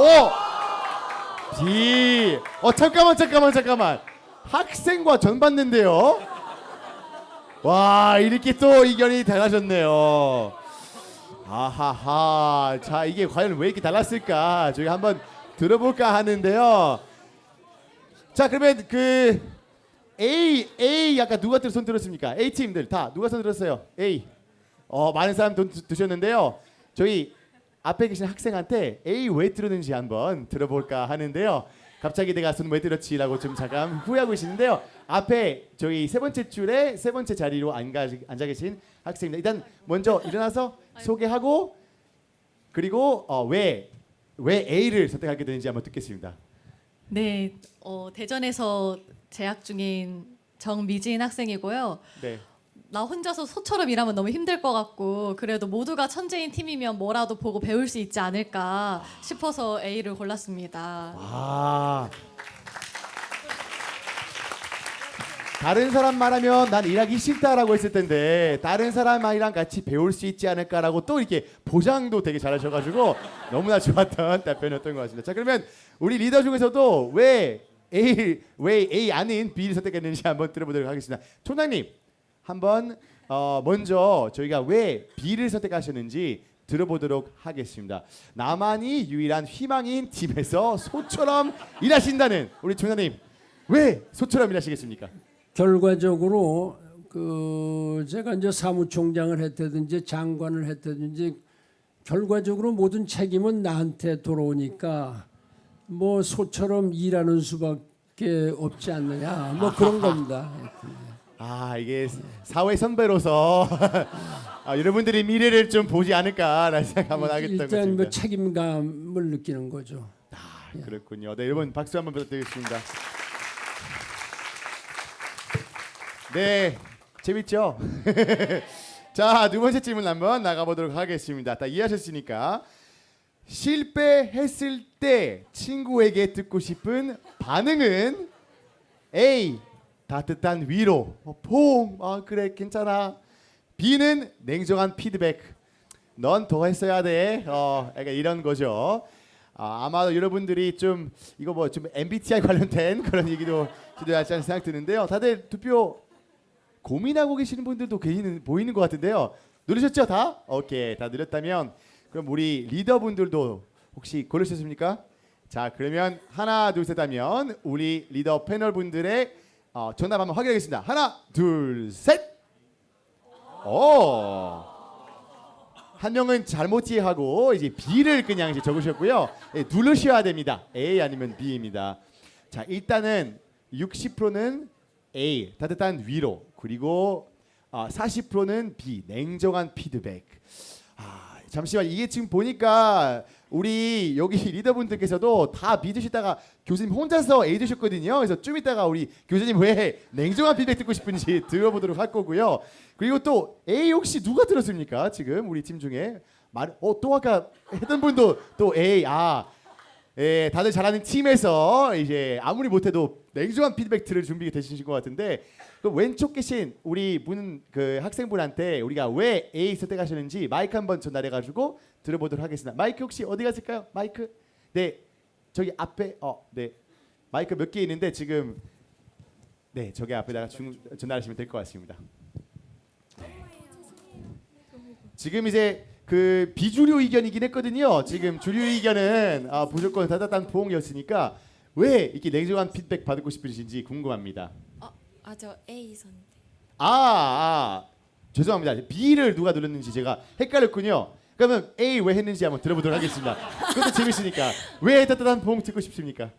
A: B. 잠깐만. 학생과 전 봤는데요. 와, 이렇게 또 의견이 달라졌네요. 아하하. 자, 이게 과연 왜 이렇게 달랐을까? 저희 한번 들어볼까 하는데요. 자, 그러면 그 A 아까 누가 손 들었습니까? A 팀들 다 누가 손 들었어요? A. 많은 사람 돈 드셨는데요. 저희 앞에 계신 학생한테 A 왜 들었는지 한번 들어볼까 하는데요. 갑자기 내가 손 왜 들었지라고 좀 잠깐 후회하고 계시는데요. 앞에 저희 세 번째 줄에 세 번째 자리로 앉아 계신 학생입니다. 일단 먼저 일어나서 소개하고 그리고 왜 A를 선택하게 되는지 한번 듣겠습니다.
I: 네, 대전에서 재학 중인 정미진 학생이고요.
A: 네.
I: 나 혼자서 소처럼 일하면 너무 힘들 것 같고 그래도 모두가 천재인 팀이면 뭐라도 보고 배울 수 있지 않을까 싶어서 A를 골랐습니다.
A: 다른 사람 말하면 난 일하기 싫다라고 했을 텐데 다른 사람이랑 같이 배울 수 있지 않을까라고 또 이렇게 보장도 되게 잘하셔가지고 너무나 좋았던 답변이었던 것 같습니다. 자, 그러면 우리 리더 중에서도 왜 A 아닌 B를 선택했는지 한번 들어보도록 하겠습니다. 총장님 한번 먼저 저희가 왜 B를 선택하셨는지 들어보도록 하겠습니다. 나만이 유일한 희망인 팀에서 소처럼 일하신다는 우리 총장님 왜 소처럼 일하시겠습니까?
B: 결과적으로 제가 이제 사무총장을 했다든지 장관을 했다든지 결과적으로 모든 책임은 나한테 돌아오니까 뭐 소처럼 일하는 수밖에 없지 않느냐 뭐 그런 겁니다.
A: 이게 사회 선배로서 여러분들이 미래를 좀 보지 않을까라는 생각 한번 하겠다는
B: 일단
A: 것입니다.
B: 뭐 책임감을 느끼는 거죠.
A: 그렇군요. 네, 여러분 박수 한번 부탁드리겠습니다. 네, 재밌죠? 자, 두 번째 질문 한번 나가보도록 하겠습니다. 다 이해하셨으니까. 실패했을 때 친구에게 듣고 싶은 반응은 A. 따뜻한 위로. 포옹. 그래 괜찮아. B는 냉정한 피드백. 넌 더 했어야 돼. 약간 이런 거죠. 아마도 여러분들이 좀 이거 뭐 좀 MBTI 관련된 그런 얘기도 기대하지 않은 생각 드는데요. 다들 투표 고민하고 계시는 분들도 보이는 것 같은데요. 누르셨죠 다? 오케이, 다 누렸다면 그럼 우리 리더분들도 혹시 고르셨습니까? 자, 그러면 하나 둘 셋 하면 우리 리더 패널 분들의 정답 한번 확인하겠습니다. 하나 둘 셋. 한 명은 잘못 이해하고 이제 B를 그냥 이제 적으셨고요. 누르셔야 됩니다. A 아니면 B입니다. 자, 일단은 60%는 A 따뜻한 위로, 그리고 40%는 B 냉정한 피드백. 잠시만, 이게 지금 보니까 우리 여기 리더분들께서도 다 B 드시다가 교수님 혼자서 A 드셨거든요. 그래서 좀 이따가 우리 교수님 왜 냉정한 피드백 듣고 싶은지 들어보도록 할 거고요. 그리고 또 A 혹시 누가 들었습니까? 지금 우리 팀 중에 또 아까 했던 분도 또 A. 예, 다들 잘하는 팀에서 이제 아무리 못해도 냉정한 피드백 들을 준비가 되신 것 같은데, 그 왼쪽 계신 우리 그 학생분한테 우리가 왜 A 선택하셨는지 마이크 한번 전달해가지고 들어보도록 하겠습니다. 마이크 혹시 어디 갔을까요? 마이크? 네, 저기 앞에 네, 마이크 몇 개 있는데 지금 네, 저기 앞에다가 전달하시면 될 것 같습니다. 지금 이제 그 비주류 의견이긴 했거든요. 지금 주류 의견은 무조건 따뜻한 포옹이었으니까 왜 이렇게 냉정한 피드백 받고 싶으신지 궁금합니다.
J: 저 A 선택.
A: 죄송합니다. B를 누가 눌렀는지 제가 헷갈렸군요. 그러면 A 왜 했는지 한번 들어보도록 하겠습니다. 그것도 재밌으니까. 왜 따뜻한 포옹 듣고 싶습니까?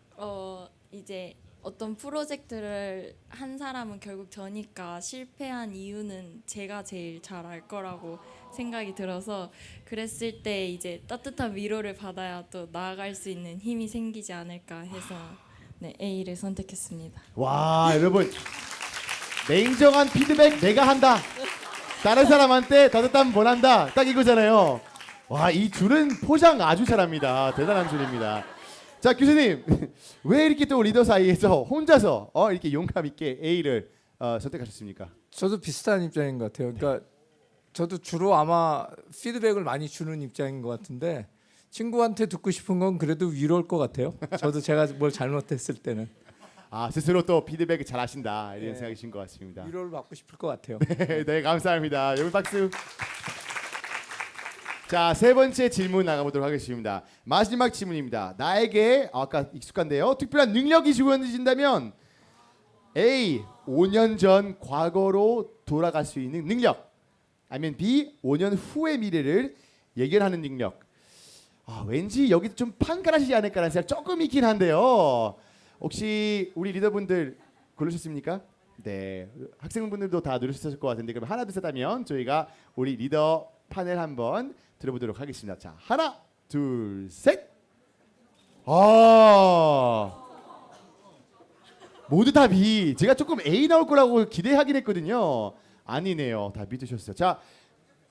J: 이제 어떤 프로젝트를 한 사람은 결국 저니까 실패한 이유는 제가 제일 잘 알 거라고 생각이 들어서, 그랬을 때 이제 따뜻한 위로를 받아야 또 나아갈 수 있는 힘이 생기지 않을까 해서 네, A를 선택했습니다.
A: 와, 여러분, 냉정한 피드백 내가 한다. 다른 사람한테 따뜻함 보낸다. 딱 이거잖아요. 와, 이 줄은 포장 아주 잘합니다. 대단한 줄입니다. 자, 교수님, 왜 이렇게 또 리더 사이에서 혼자서 이렇게 용감 있게 A를 선택하셨습니까?
H: 저도 비슷한 입장인 것 같아요. 그러니까 저도 주로 아마 피드백을 많이 주는 입장인 것 같은데, 친구한테 듣고 싶은 건 그래도 위로일 것 같아요. 저도 제가 뭘 잘못했을 때는
A: 스스로 또 피드백을 잘 하신다 이런
H: 네.
A: 생각이신 것 같습니다.
H: 위로를 받고 싶을 것 같아요.
A: 네, 감사합니다. 여러분 박수. 자, 세 번째 질문 나가보도록 하겠습니다. 마지막 질문입니다. 나에게 아까 익숙한데요. 특별한 능력이 주어진다면 A. 5년 전 과거로 돌아갈 수 있는 능력, 아니면 B. 5년 후의 미래를 예견하는 능력. 왠지 여기 좀 판가라시지 않을까라는 생각 조금 있긴 한데요. 혹시 우리 리더분들 고르셨습니까? 네, 학생분들도 다 누르셨을 것 같은데, 그럼 하나 둘 셋 하면 저희가 우리 리더 파넬 한번 들어보도록 하겠습니다. 자, 하나 둘 셋. 모두 다 B. 제가 조금 A 나올 거라고 기대하긴 했거든요. 아니네요. 다 B 드셨어요. 자,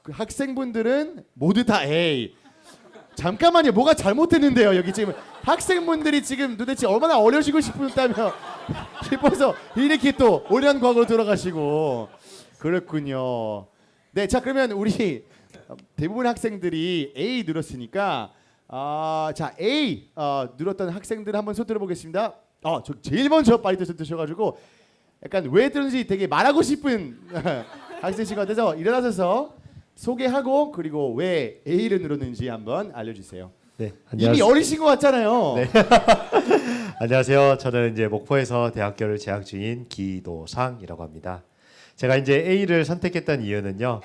A: 그 학생분들은 모두 다 A. 잠깐만요. 뭐가 잘못됐는데요. 여기 지금 학생분들이 지금 도대체 얼마나 어려지고 싶다며 싶어서 이렇게 또 5년 과거로 돌아가시고 그렇군요. 네, 자 그러면 우리 대부분 학생들이 A 눌렀으니까 자 A 눌렀던 학생들 한번 손 들어보겠습니다. 저 제일 먼저 빨리 드셔가지고 약간 왜 들은지 되게 말하고 싶은 학생신 것 같아서 일어나셔서 소개하고 그리고 왜 A를 눌렀는지 한번 알려주세요.
K: 네,
A: 이미 어리신 것 같잖아요.
K: 네. 안녕하세요. 저는 이제 목포에서 대학교를 재학 중인 기도상이라고 합니다. 제가 이제 A를 선택했던 이유는요.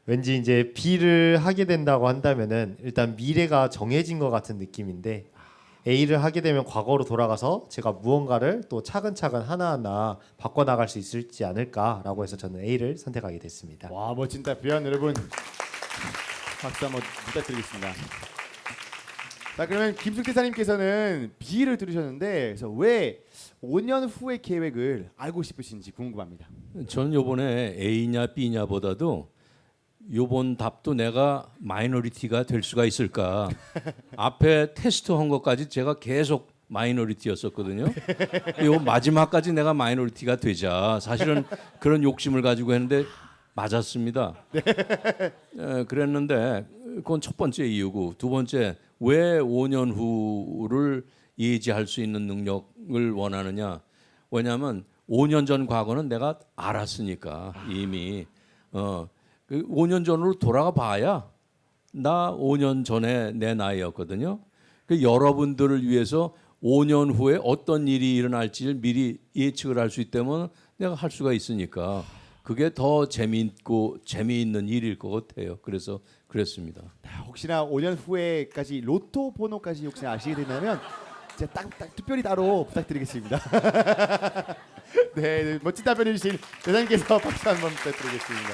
K: 왠지 이제 B를 하게 된다고 한다면은 일단 미래가 정해진 것 같은 느낌인데, A를 하게 되면 과거로 돌아가서 제가 무언가를 또 차근차근 하나하나 바꿔나갈 수 있을지 않을까라고 해서 저는 A를 선택하게 됐습니다.
A: 와, 멋진 답변 여러분. 박수 한번 부탁드리겠습니다. 자, 그러면 김숙 대사님께서는 B를 들으셨는데, 그래서 왜 5년 후의 계획을 알고 싶으신지 궁금합니다.
F: 전 요번에 A냐 B냐보다도 요번 답도 내가 마이너리티가 될 수가 있을까? 앞에 테스트한 것까지 제가 계속 마이너리티였었거든요. 요 마지막까지 내가 마이너리티가 되자 사실은 그런 욕심을 가지고 했는데 맞았습니다. 그랬는데 그건 첫 번째 이유고 두 번째 왜 5년 후를 예지할 수 있는 능력을 원하느냐? 왜냐하면 5년 전 과거는 내가 알았으니까 이미 그 5년 전으로 돌아가 봐야 나 5년 전에 내 나이였거든요. 그 여러분들을 위해서 5년 후에 어떤 일이 일어날지를 미리 예측을 할 수 있다면 내가 할 수가 있으니까 그게 더 재미있고 재미있는 일일 것 같아요. 그래서 그랬습니다.
A: 혹시나 5년 후에까지 로또 번호까지 혹시나 아시게 된다면 제가 딱 특별히 따로 부탁드리겠습니다. 네, 멋진 답변해 주신 대장님께서 박수 한번 부탁드리겠습니다.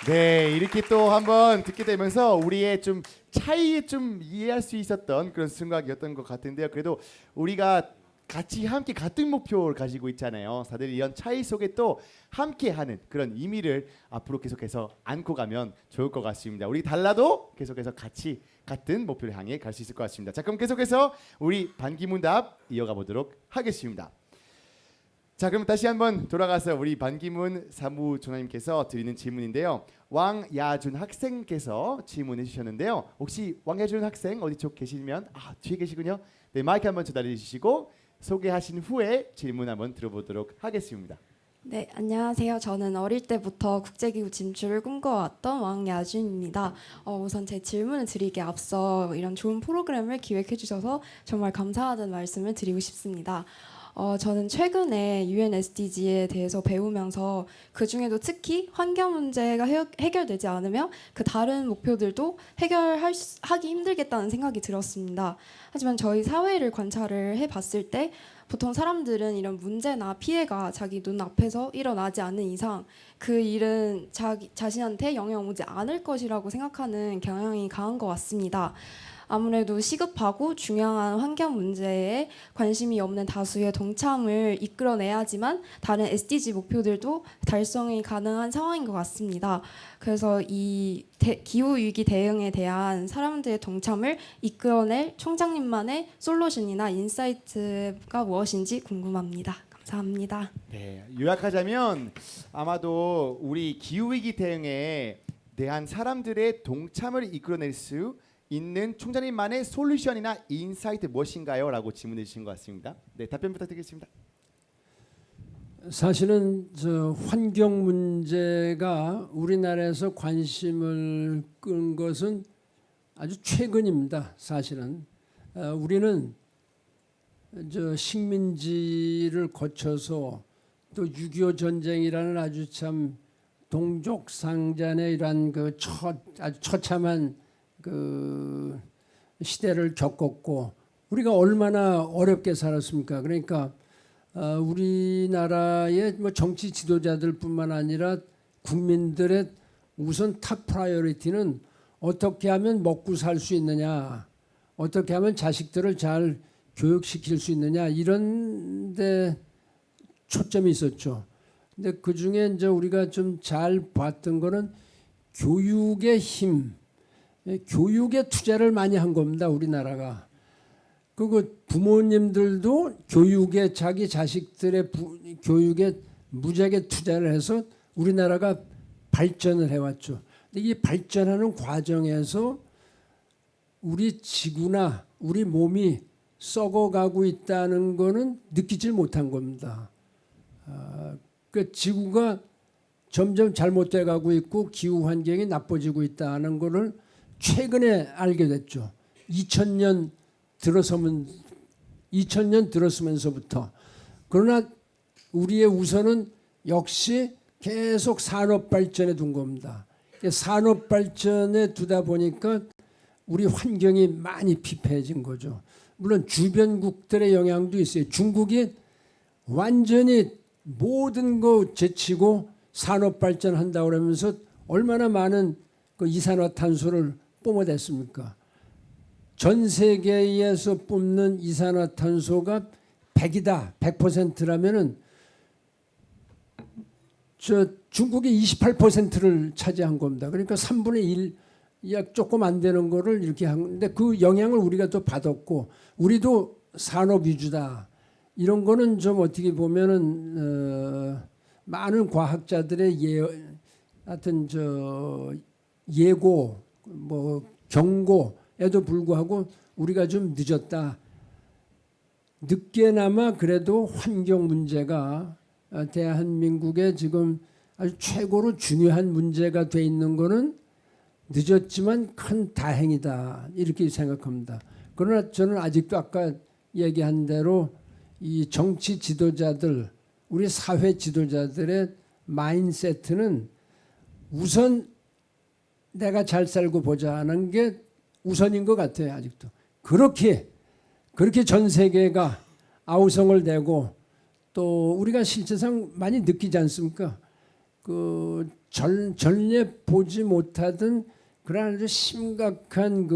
A: 네, 이렇게 또 한번 듣게 되면서 우리의 좀 차이에 좀 이해할 수 있었던 그런 순간이었던 것 같은데요. 그래도 우리가 같이 함께 같은 목표를 가지고 있잖아요. 다들 이런 차이 속에 또 함께하는 그런 의미를 앞으로 계속해서 안고 가면 좋을 것 같습니다. 우리 달라도 계속해서 같이 같은 목표를 향해 갈 수 있을 것 같습니다. 자, 그럼 계속해서 우리 반기문답 이어가 보도록 하겠습니다. 자, 그럼 다시 한번 돌아가서 우리 반기문 사무총장님께서 드리는 질문인데요. 왕야준 학생께서 질문해 주셨는데요. 혹시 왕야준 학생 어디 쪽 계시면 뒤에 계시군요. 네, 마이크 한번 전달해 주시고 소개하신 후에 질문 한번 들어보도록 하겠습니다.
L: 네, 안녕하세요. 저는 어릴 때부터 국제기구 진출을 꿈꿔왔던 왕야준입니다. 우선 제 질문을 드리기에 앞서 이런 좋은 프로그램을 기획해 주셔서 정말 감사하다는 말씀을 드리고 싶습니다. 저는 최근에 UN SDG에 대해서 배우면서 그 중에도 특히 환경 문제가 해결되지 않으면 그 다른 목표들도 하기 힘들겠다는 생각이 들었습니다. 하지만 저희 사회를 관찰을 해봤을 때 보통 사람들은 이런 문제나 피해가 자기 눈앞에서 일어나지 않는 이상 그 일은 자신한테 영향 오지 않을 것이라고 생각하는 경향이 강한 것 같습니다. 아무래도 시급하고 중요한 환경 문제에 관심이 없는 다수의 동참을 이끌어내야지만 다른 SDG 목표들도 달성이 가능한 상황인 것 같습니다. 그래서 이 기후위기 대응에 대한 사람들의 동참을 이끌어낼 총장님만의 솔루션이나 인사이트가 무엇인지 궁금합니다. 감사합니다.
A: 네, 요약하자면 아마도 우리 기후위기 대응에 대한 사람들의 동참을 이끌어낼 수 있는 총장님만의 솔루션이나 인사이트 무엇인가요? 라고 질문해 주신 것 같습니다. 네, 답변 부탁드리겠습니다.
B: 사실은 환경 문제가 우리나라에서 관심을 끈 것은 아주 최근입니다. 사실은 우리는 식민지를 거쳐서 또 6.25 전쟁이라는 아주 참 동족상잔의 이러한 아주 처참한 그 시대를 겪었고 우리가 얼마나 어렵게 살았습니까? 그러니까 우리나라의 정치 지도자들뿐만 아니라 국민들의 우선 탑 프라이어리티는 어떻게 하면 먹고 살 수 있느냐, 어떻게 하면 자식들을 잘 교육시킬 수 있느냐 이런 데 초점이 있었죠. 근데 그 중에 이제 우리가 좀 잘 봤던 거는 교육의 힘. 교육에 투자를 많이 한 겁니다. 우리나라가. 그리고 부모님들도 교육에 자기 자식들의 교육에 무지하게 투자를 해서 우리나라가 발전을 해왔죠. 근데 이 발전하는 과정에서 우리 지구나 우리 몸이 썩어가고 있다는 거는 느끼질 못한 겁니다. 그 지구가 점점 잘못돼 가고 있고 기후 환경이 나빠지고 있다는 거를 최근에 알게 됐죠. 2000년 들어서면서부터. 그러나 우리의 우선은 역시 계속 산업 발전에 둔 겁니다. 산업 발전에 두다 보니까 우리 환경이 많이 피폐해진 거죠. 물론 주변국들의 영향도 있어요. 중국이 완전히 모든 거 제치고 산업 발전한다고 그러면서 얼마나 많은 그 이산화탄소를 뿜어댔습니까? 전 세계에서 뿜는 이산화탄소가 100이다, 100%라면은 저 중국이 28%를 차지한 겁니다. 그러니까 3분의 1, 약 조금 안 되는 거를 이렇게 하는데 그 영향을 우리가 또 받았고 우리도 산업 위주다. 이런 거는 좀 어떻게 보면은 많은 과학자들의 하여튼 예고 뭐 경고에도 불구하고 우리가 좀 늦었다. 늦게나마 그래도 환경 문제가 대한민국에 지금 아주 최고로 중요한 문제가 돼 있는 거는 늦었지만 큰 다행이다 이렇게 생각합니다. 그러나 저는 아직도 아까 얘기한 대로 이 정치 지도자들, 우리 사회 지도자들의 마인세트는 우선 내가 잘 살고 보자 하는 게 우선인 것 같아요. 아직도 그렇게 전 세계가 아우성을 내고 또 우리가 실제상 많이 느끼지 않습니까? 그 전례 보지 못하던 그런 아주 심각한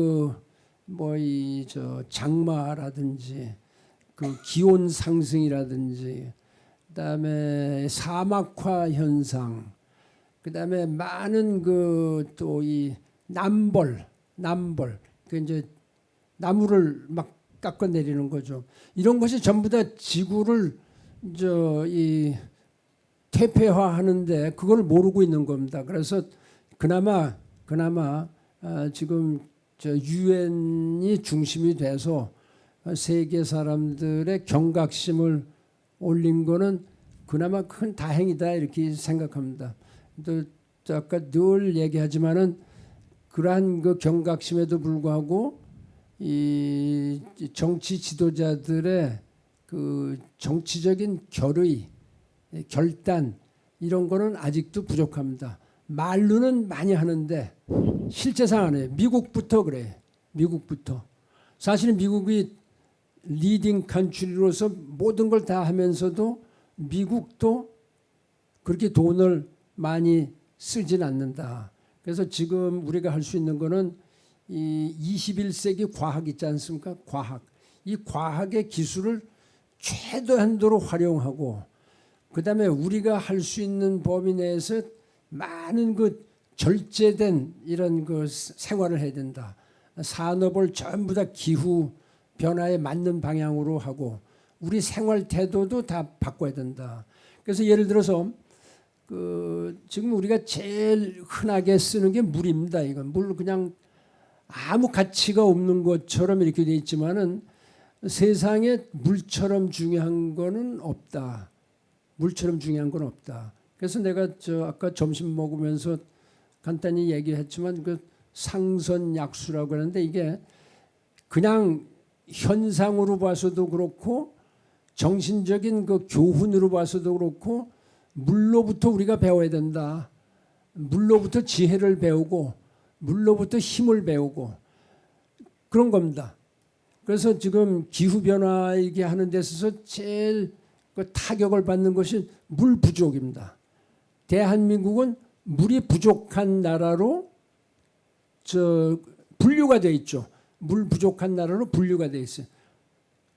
B: 장마라든지 그 기온 상승이라든지 그다음에 사막화 현상, 그다음에 많은 또 이 남벌 그 이제 나무를 막 깎아내리는 거죠. 이런 것이 전부 다 지구를 이 퇴폐화하는데 그걸 모르고 있는 겁니다. 그래서 그나마 지금 유엔이 중심이 돼서 세계 사람들의 경각심을 올린 거는 그나마 큰 다행이다 이렇게 생각합니다. 또 아까 늘 얘기하지만은 그러한 그 경각심에도 불구하고 이 정치 지도자들의 그 정치적인 결단 이런 거는 아직도 부족합니다. 말로는 많이 하는데 실제상 안 해요. 미국부터 그래. 미국부터. 사실은 미국이 리딩 컨트리로서 모든 걸 다 하면서도 미국도 그렇게 돈을 많이 쓰진 않는다. 그래서 지금 우리가 할 수 있는 거는 이 21세기 과학 있지 않습니까? 과학. 이 과학의 기술을 최대한도로 활용하고 그다음에 우리가 할 수 있는 범위 내에서 많은 그 절제된 이런 그 생활을 해야 된다. 산업을 전부 다 기후 변화에 맞는 방향으로 하고 우리 생활 태도도 다 바꿔야 된다. 그래서 예를 들어서 지금 우리가 제일 흔하게 쓰는 게 물입니다. 이건 물 그냥 아무 가치가 없는 것처럼 이렇게 돼 있지만은 세상에 물처럼 중요한 거는 없다. 물처럼 중요한 건 없다. 그래서 내가 아까 점심 먹으면서 간단히 얘기했지만 그 상선약수라고 하는데 이게 그냥 현상으로 봐서도 그렇고 정신적인 그 교훈으로 봐서도 그렇고 물로부터 우리가 배워야 된다. 물로부터 지혜를 배우고 물로부터 힘을 배우고 그런 겁니다. 그래서 지금 기후변화 얘기하는 데 있어서 제일 그 타격을 받는 것이 물 부족입니다. 대한민국은 물이 부족한 나라로 분류가 돼 있죠. 물 부족한 나라로 분류가 돼 있어요.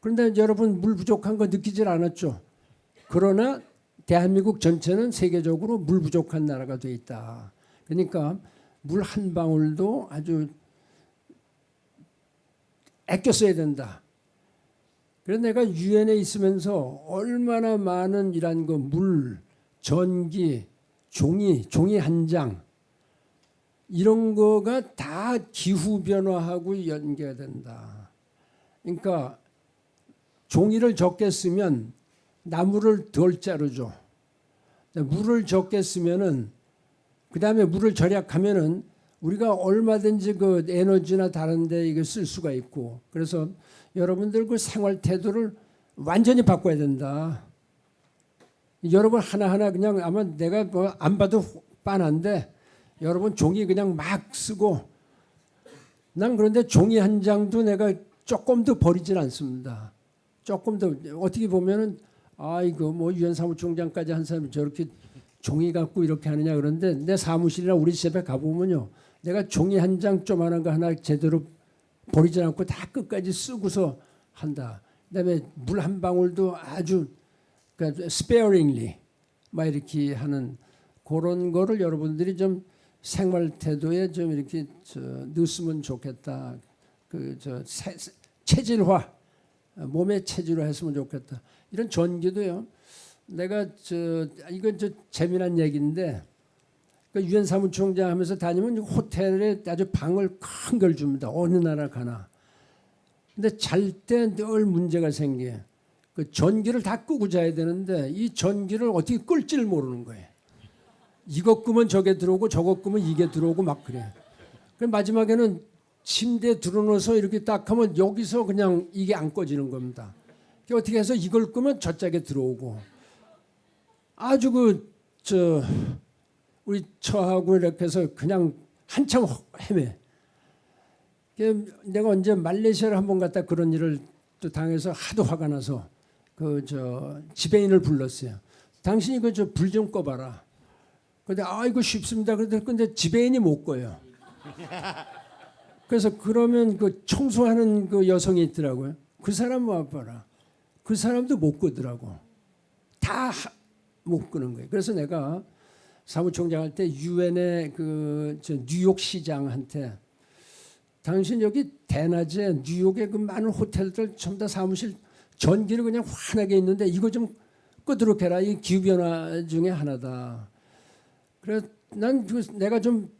B: 그런데 여러분 물 부족한 거 느끼질 않았죠. 그러나 대한민국 전체는 세계적으로 물 부족한 나라가 돼 있다. 그러니까 물 한 방울도 아주 아껴 써야 된다. 그래서 내가 유엔에 있으면서 얼마나 많은 이런 거 물, 전기, 종이 한 장 이런 거가 다 기후 변화하고 연계된다. 그러니까 종이를 적게 쓰면 나무를 덜 자르죠. 물을 적게 쓰면은 그다음에 물을 절약하면은 우리가 얼마든지 그 에너지나 다른데 이거 쓸 수가 있고 그래서 여러분들 그 생활 태도를 완전히 바꿔야 된다. 여러분 하나하나 그냥 아마 내가 뭐 안 봐도 빤한데 여러분 종이 그냥 막 쓰고 난 그런데 종이 한 장도 내가 조금도 버리질 않습니다. 조금도 어떻게 보면은 이거 뭐 유엔 사무총장까지 한 사람이 저렇게 종이 갖고 이렇게 하느냐 그런데 내 사무실이나 우리 집에 가보면요. 내가 종이 한 장 조그만한 거 하나 제대로 버리지 않고 다 끝까지 쓰고서 한다. 그다음에 물 한 방울도 아주 그러니까 sparingly 막 이렇게 하는 그런 거를 여러분들이 좀 생활 태도에 좀 이렇게 넣었으면 좋겠다. 체질화, 몸의 체질화 했으면 좋겠다. 이런 전기도요. 내가 이건 재미난 얘기인데 그 유엔 사무총장 하면서 다니면 호텔에 아주 방을 큰 걸 줍니다. 어느 나라 가나. 근데 잘 때 늘 문제가 생겨. 그 전기를 다 끄고 자야 되는데 이 전기를 어떻게 끌지를 모르는 거예요. 이거 끄면 저게 들어오고 저거 끄면 이게 들어오고 막 그래. 그럼 마지막에는 침대에 들어놓아서 이렇게 딱 하면 여기서 그냥 이게 안 꺼지는 겁니다. 어떻게 해서 이걸 끄면 저짝에 들어오고 아주 우리 처하고 이렇게 해서 그냥 한참 헤매. 내가 언제 말레이시아를 한번 갔다 그런 일을 또 당해서 하도 화가 나서 지배인을 불렀어요. 당신이 불 좀 꺼봐라. 근데 이거 쉽습니다. 근데 지배인이 못 꺼요. 그래서 그러면 청소하는 여성이 있더라고요. 그 사람 와봐라. 그 사람도 못 끄더라고. 다 못 끄는 거예요. 그래서 내가 사무총장 할 때 유엔의 뉴욕 시장한테 당신 여기 대낮에 뉴욕의 그 많은 호텔들 전부 다 사무실 전기를 그냥 환하게 있는데 이거 좀 끄도록 해라. 이 기후 변화 중에 하나다. 그래 난 내가 좀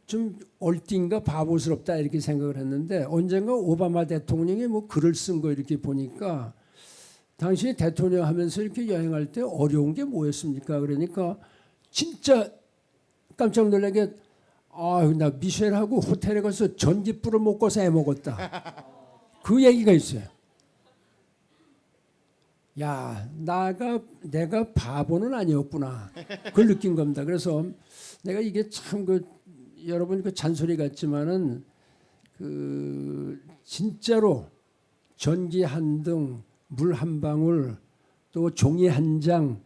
B: 얼띵가 바보스럽다 이렇게 생각을 했는데 언젠가 오바마 대통령이 뭐 글을 쓴 거 이렇게 보니까 당신이 대통령 하면서 이렇게 여행할 때 어려운 게 뭐였습니까? 그러니까 진짜 깜짝 놀라게 나 미셸하고 호텔에 가서 전기불을 못 꺼서 애먹었다. 그 얘기가 있어요. 야, 내가 바보는 아니었구나. 그걸 느낀 겁니다. 그래서 내가 이게 참 여러분 잔소리 같지만은 진짜로 전기 한 등, 물 한 방울, 또 종이 한 장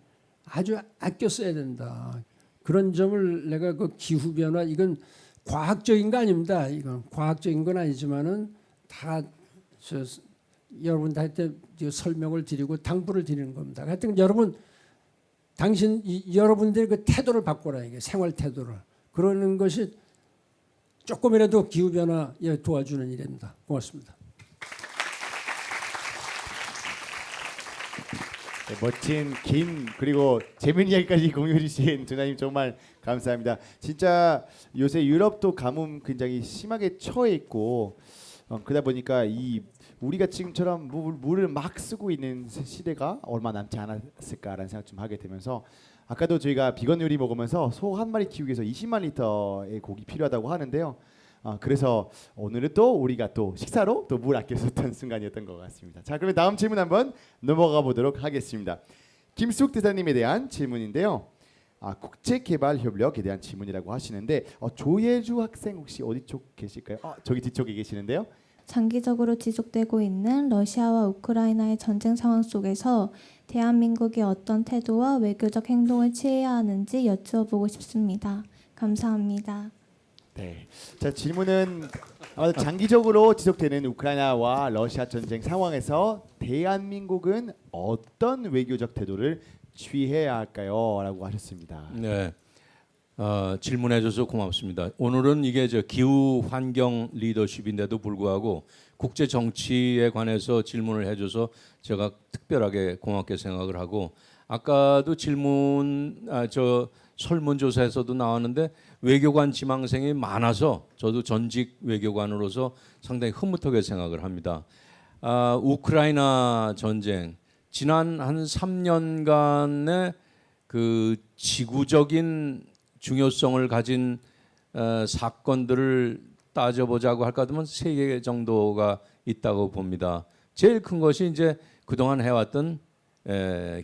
B: 아주 아껴 써야 된다. 그런 점을 내가 기후 변화 이건 과학적인 거 아닙니다. 이건 과학적인 건 아니지만은 다 여러분한테 설명을 드리고 당부를 드리는 겁니다. 하여튼 여러분 여러분들의 그 태도를 바꿔라 이게 생활 태도를 그러는 것이 조금이라도 기후 변화에 도와주는 일입니다. 고맙습니다.
A: 네, 멋진 긴 그리고 재밌는 이야기까지 공유해 주신 전하님 정말 감사합니다. 진짜 요새 유럽도 가뭄 굉장히 심하게 처해 있고 그러다 보니까 우리가 지금처럼 물을 막 쓰고 있는 시대가 얼마 남지 않았을까라는 생각 좀 하게 되면서 아까도 저희가 비건 요리 먹으면서 소 한 마리 키우기 위해서 20만 리터의 고기 필요하다고 하는데요. 그래서 오늘은 또 우리가 또 식사로 또 물 아껴 썼던 순간이었던 것 같습니다. 자, 그러면 다음 질문 한번 넘어가 보도록 하겠습니다. 김숙 대사님에 대한 질문인데요. 국제개발협력에 대한 질문이라고 하시는데 조예주 학생 혹시 어디 쪽 계실까요? 저기 뒤쪽에 계시는데요.
M: 장기적으로 지속되고 있는 러시아와 우크라이나의 전쟁 상황 속에서 대한민국이 어떤 태도와 외교적 행동을 취해야 하는지 여쭈어보고 싶습니다. 감사합니다.
A: 네. 자, 질문은 장기적으로 지속되는 우크라이나와 러시아 전쟁 상황에서 대한민국은 어떤 외교적 태도를 취해야 할까요? 라고 하셨습니다.
F: 네. 질문해줘서 고맙습니다. 오늘은 이게 기후 환경 리더십인데도 불구하고 국제 정치에 관해서 질문을 해줘서 제가 특별하게 고맙게 생각을 하고 아까도 설문조사에서도 나왔는데 외교관 지망생이 많아서 저도 전직 외교관으로서 상당히 흐뭇하게 생각을 합니다. 우크라이나 전쟁 지난 한 3년간의 그 지구적인 중요성을 가진 사건들을 따져보자고 할까 하면 3개 정도가 있다고 봅니다. 제일 큰 것이 이제 그동안 해왔던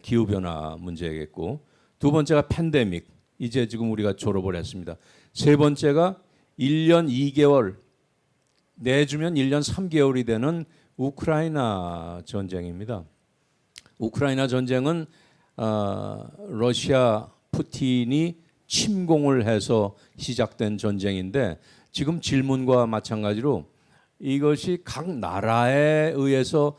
F: 기후 변화 문제겠고, 두 번째가 팬데믹, 이제 지금 우리가 졸업을 했습니다. 세 번째가 1년 2개월 내주면 1년 3개월이 되는 우크라이나 전쟁입니다. 우크라이나 전쟁은 러시아 푸틴이 침공을 해서 시작된 전쟁인데 지금 질문과 마찬가지로 이것이 각 나라에 의해서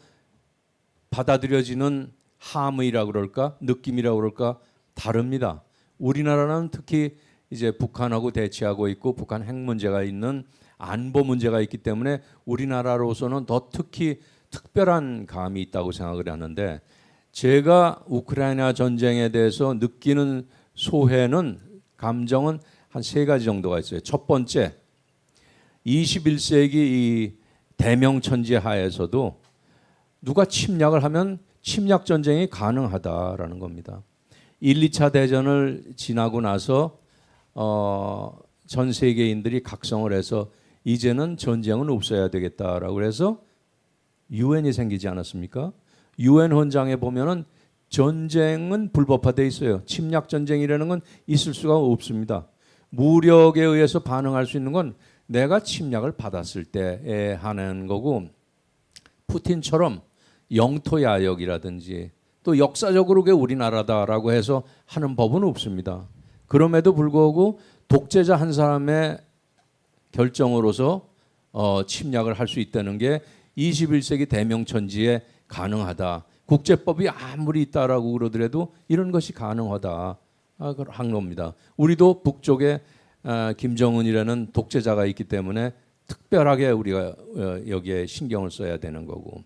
F: 받아들여지는 함의라고 그럴까 느낌이라고 그럴까 다릅니다. 우리나라는 특히 이제 북한하고 대치하고 있고 북한 핵 문제가 있는 안보 문제가 있기 때문에 우리나라로서는 더 특히 특별한 감이 있다고 생각을 하는데, 제가 우크라이나 전쟁에 대해서 느끼는 소회는 감정은 한 세 가지 정도가 있어요. 첫 번째, 21세기 이 대명천지 하에서도 누가 침략을 하면 침략 전쟁이 가능하다라는 겁니다. 1, 2차 대전을 지나고 나서 전 세계인들이 각성을 해서 이제는 전쟁은 없어야 되겠다라고 해서 유엔이 생기지 않았습니까? 유엔 헌장에 보면은 전쟁은 불법화돼 있어요. 침략 전쟁이라는 건 있을 수가 없습니다. 무력에 의해서 반응할 수 있는 건 내가 침략을 받았을 때에 하는 거고, 푸틴처럼 영토 야역이라든지 또 역사적으로 그게 우리나라다라고 해서 하는 법은 없습니다. 그럼에도 불구하고 독재자 한 사람의 결정으로서 침략을 할 수 있다는 게 21세기 대명천지에 가능하다. 국제법이 아무리 있다라고 그러더라도 이런 것이 가능하다 한 겁니다. 우리도 북쪽에 김정은이라는 독재자가 있기 때문에 특별하게 우리가 여기에 신경을 써야 되는 거고,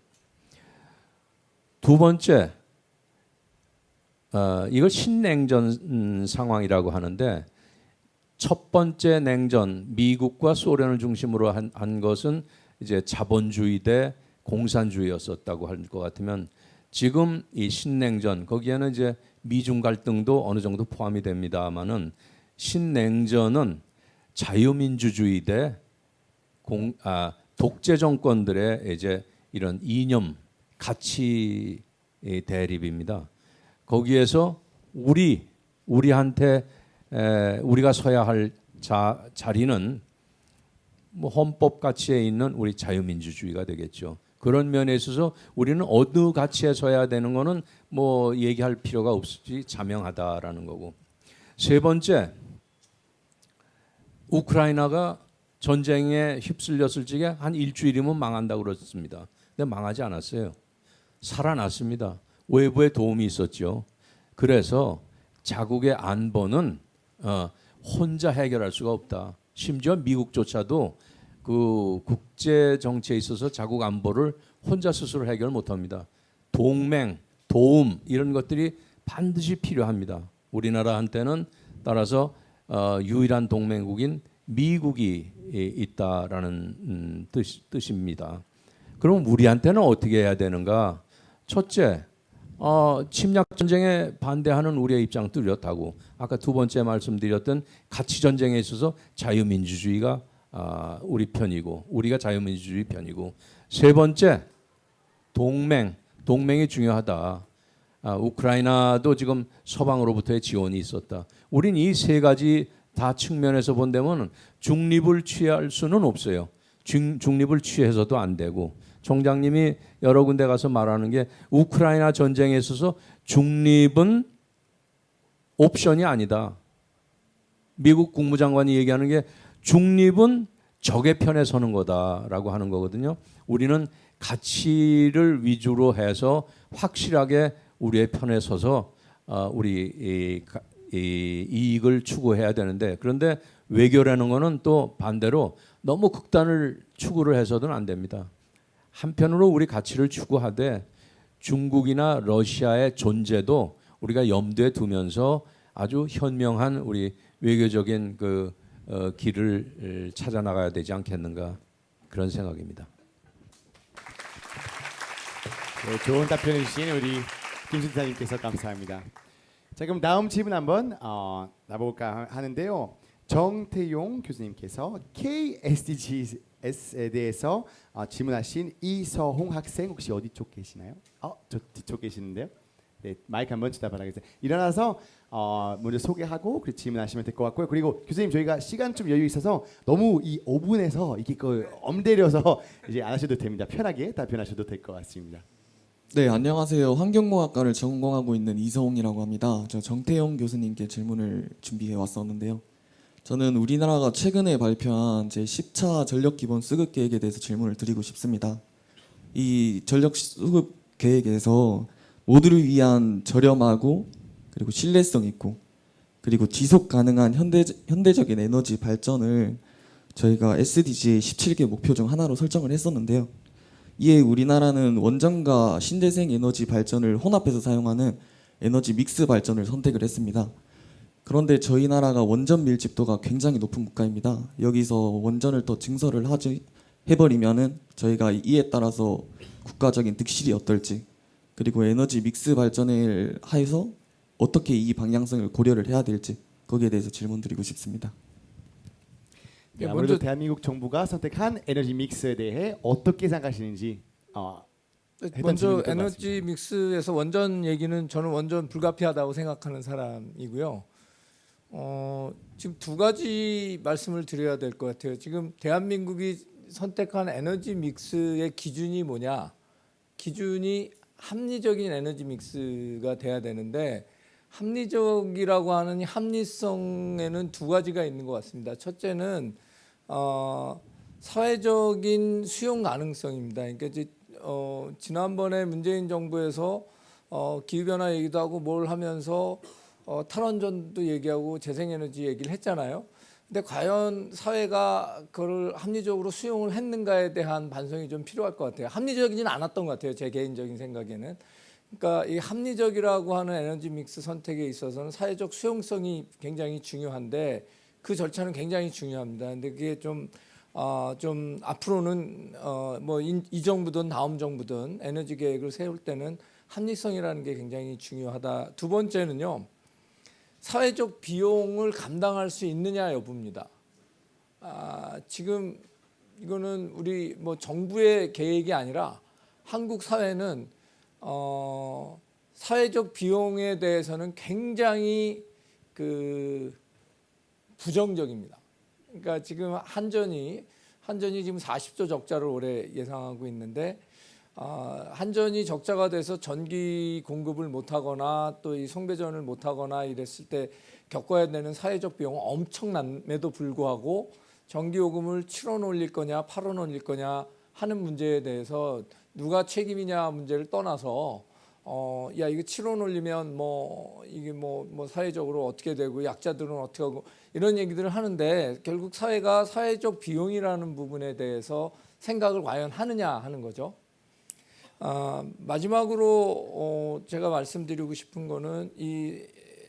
F: 두 번째, 이걸 신냉전 상황이라고 하는데, 첫 번째 냉전 미국과 소련을 중심으로 한 것은 이제 자본주의 대 공산주의였었다고 할 것 같으면, 지금 이 신냉전 거기에는 이제 미중 갈등도 어느 정도 포함이 됩니다만은, 신냉전은 자유민주주의 대 독재 정권들의 이제 이런 이념 가치 대립입니다. 거기에서 우리한테 우리가 서야 할 자리는 뭐 헌법 가치에 있는 우리 자유민주주의가 되겠죠. 그런 면에 있어서 우리는 어느 가치에 서야 되는 거는 뭐 얘기할 필요가 없이 자명하다라는 거고, 세 번째, 우크라이나가 전쟁에 휩쓸렸을 적에 한 일주일이면 망한다고 그랬습니다. 근데 망하지 않았어요. 살아났습니다. 외부의 도움이 있었죠. 그래서 자국의 안보는 혼자 해결할 수가 없다. 심지어 미국조차도 그 국제 정치에 있어서 자국 안보를 혼자 스스로 해결 못합니다. 동맹, 도움 이런 것들이 반드시 필요합니다. 우리나라한테는 따라서 유일한 동맹국인 미국이 있다라는 뜻입니다. 그럼 우리한테는 어떻게 해야 되는가? 첫째, 침략 전쟁에 반대하는 우리의 입장 뚜렷하고, 아까 두 번째 말씀드렸던 가치 전쟁에 있어서 자유민주주의가 우리 편이고, 우리가 자유민주주의 편이고, 세 번째, 동맹이 중요하다. 우크라이나도 지금 서방으로부터의 지원이 있었다. 우린 이 세 가지 다 측면에서 본다면 중립을 취할 수는 없어요. 중립을 취해서도 안 되고, 총장님이 여러 군데 가서 말하는 게 우크라이나 전쟁에 있어서 중립은 옵션이 아니다. 미국 국무장관이 얘기하는 게 중립은 적의 편에 서는 거다라고 하는 거거든요. 우리는 가치를 위주로 해서 확실하게 우리의 편에 서서 우리 이익을 추구해야 되는데, 그런데 외교라는 거는 또 반대로 너무 극단을 추구를 해서는 안 됩니다. 한편으로 우리 가치를 추구하되 중국이나 러시아의 존재도 우리가 염두에 두면서 아주 현명한 우리 외교적인 그 길을 찾아 나가야 되지 않겠는가, 그런 생각입니다.
A: 네, 좋은 답변해 주신 우리 김순사님께서 감사합니다. 자, 그럼 다음 질문 한번 나볼까 하는데요. 정태용 교수님께서 KSDGs에 대해서 질문하신 이서홍 학생 혹시 어디 쪽 계시나요? 저 뒤쪽 계시는데요. 네, 마이크 한번 주다바라겠어요. 일어나서 먼저 소개하고 그 질문하시면 될 것 같고요. 그리고 교수님, 저희가 시간 좀 여유 있어서 너무 이 5분에서 이게 엄대려서 이제 안 하셔도 됩니다. 편하게 답변하셔도 될 것 같습니다.
N: 네, 안녕하세요. 환경공학과를 전공하고 있는 이서홍이라고 합니다. 저 정태용 교수님께 질문을 준비해 왔었는데요. 저는 우리나라가 최근에 발표한 제10차 전력기본 수급 계획에 대해서 질문을 드리고 싶습니다. 이 전력 수급 계획에서 모두를 위한 저렴하고 그리고 신뢰성 있고 그리고 지속 가능한 현대적인 에너지 발전을 저희가 SDG 17개 목표 중 하나로 설정을 했었는데요. 이에 우리나라는 원전과 신재생 에너지 발전을 혼합해서 사용하는 에너지 믹스 발전을 선택을 했습니다. 그런데 저희 나라가 원전 밀집도가 굉장히 높은 국가입니다. 여기서 원전을 더 증설을 해버리면은 저희가 이에 따라서 국가적인 득실이 어떨지, 그리고 에너지 믹스 발전을 하여서 어떻게 이 방향성을 고려를 해야 될지, 거기에 대해서 질문드리고 싶습니다.
A: 네, 아무래도 대한민국 정부가 선택한 에너지 믹스에 대해 어떻게 생각하시는지
H: 먼저 에너지 믹스에서 원전 얘기는 저는 완전 불가피하다고 생각하는 사람이고요. 지금 두 가지 말씀을 드려야 될 것 같아요. 지금 대한민국이 선택한 에너지 믹스의 기준이 뭐냐? 기준이 합리적인 에너지 믹스가 돼야 되는데, 합리적이라고 하는 이 합리성에는 두 가지가 있는 것 같습니다. 첫째는 사회적인 수용 가능성입니다. 그러니까 이제 지난번에 문재인 정부에서 기후변화 얘기도 하고 뭘 하면서 탈원전도 얘기하고 재생에너지 얘기를 했잖아요. 근데 과연 사회가 그걸 합리적으로 수용을 했는가에 대한 반성이 좀 필요할 것 같아요. 합리적이진 않았던 것 같아요. 제 개인적인 생각에는. 그러니까 이 합리적이라고 하는 에너지 믹스 선택에 있어서는 사회적 수용성이 굉장히 중요한데, 그 절차는 굉장히 중요합니다. 근데 그게 좀 앞으로는 뭐 이 정부든 다음 정부든 에너지 계획을 세울 때는 합리성이라는 게 굉장히 중요하다. 두 번째는요, 사회적 비용을 감당할 수 있느냐 여부입니다. 지금 이거는 우리 뭐 정부의 계획이 아니라 한국 사회는 사회적 비용에 대해서는 굉장히 부정적입니다. 그러니까 지금 한전이 지금 40조 적자를 올해 예상하고 있는데, 한전이 적자가 돼서 전기 공급을 못하거나 또 이 송배전을 못하거나 이랬을 때 겪어야 되는 사회적 비용은 엄청남에도 불구하고 전기요금을 7원 올릴 거냐 8원 올릴 거냐 하는 문제에 대해서 누가 책임이냐 문제를 떠나서 야 이거 7원 올리면 이게 사회적으로 어떻게 되고 약자들은 어떻게 하고 이런 얘기들을 하는데, 결국 사회가 사회적 비용이라는 부분에 대해서 생각을 과연 하느냐 하는 거죠. 마지막으로 제가 말씀드리고 싶은 거는, 이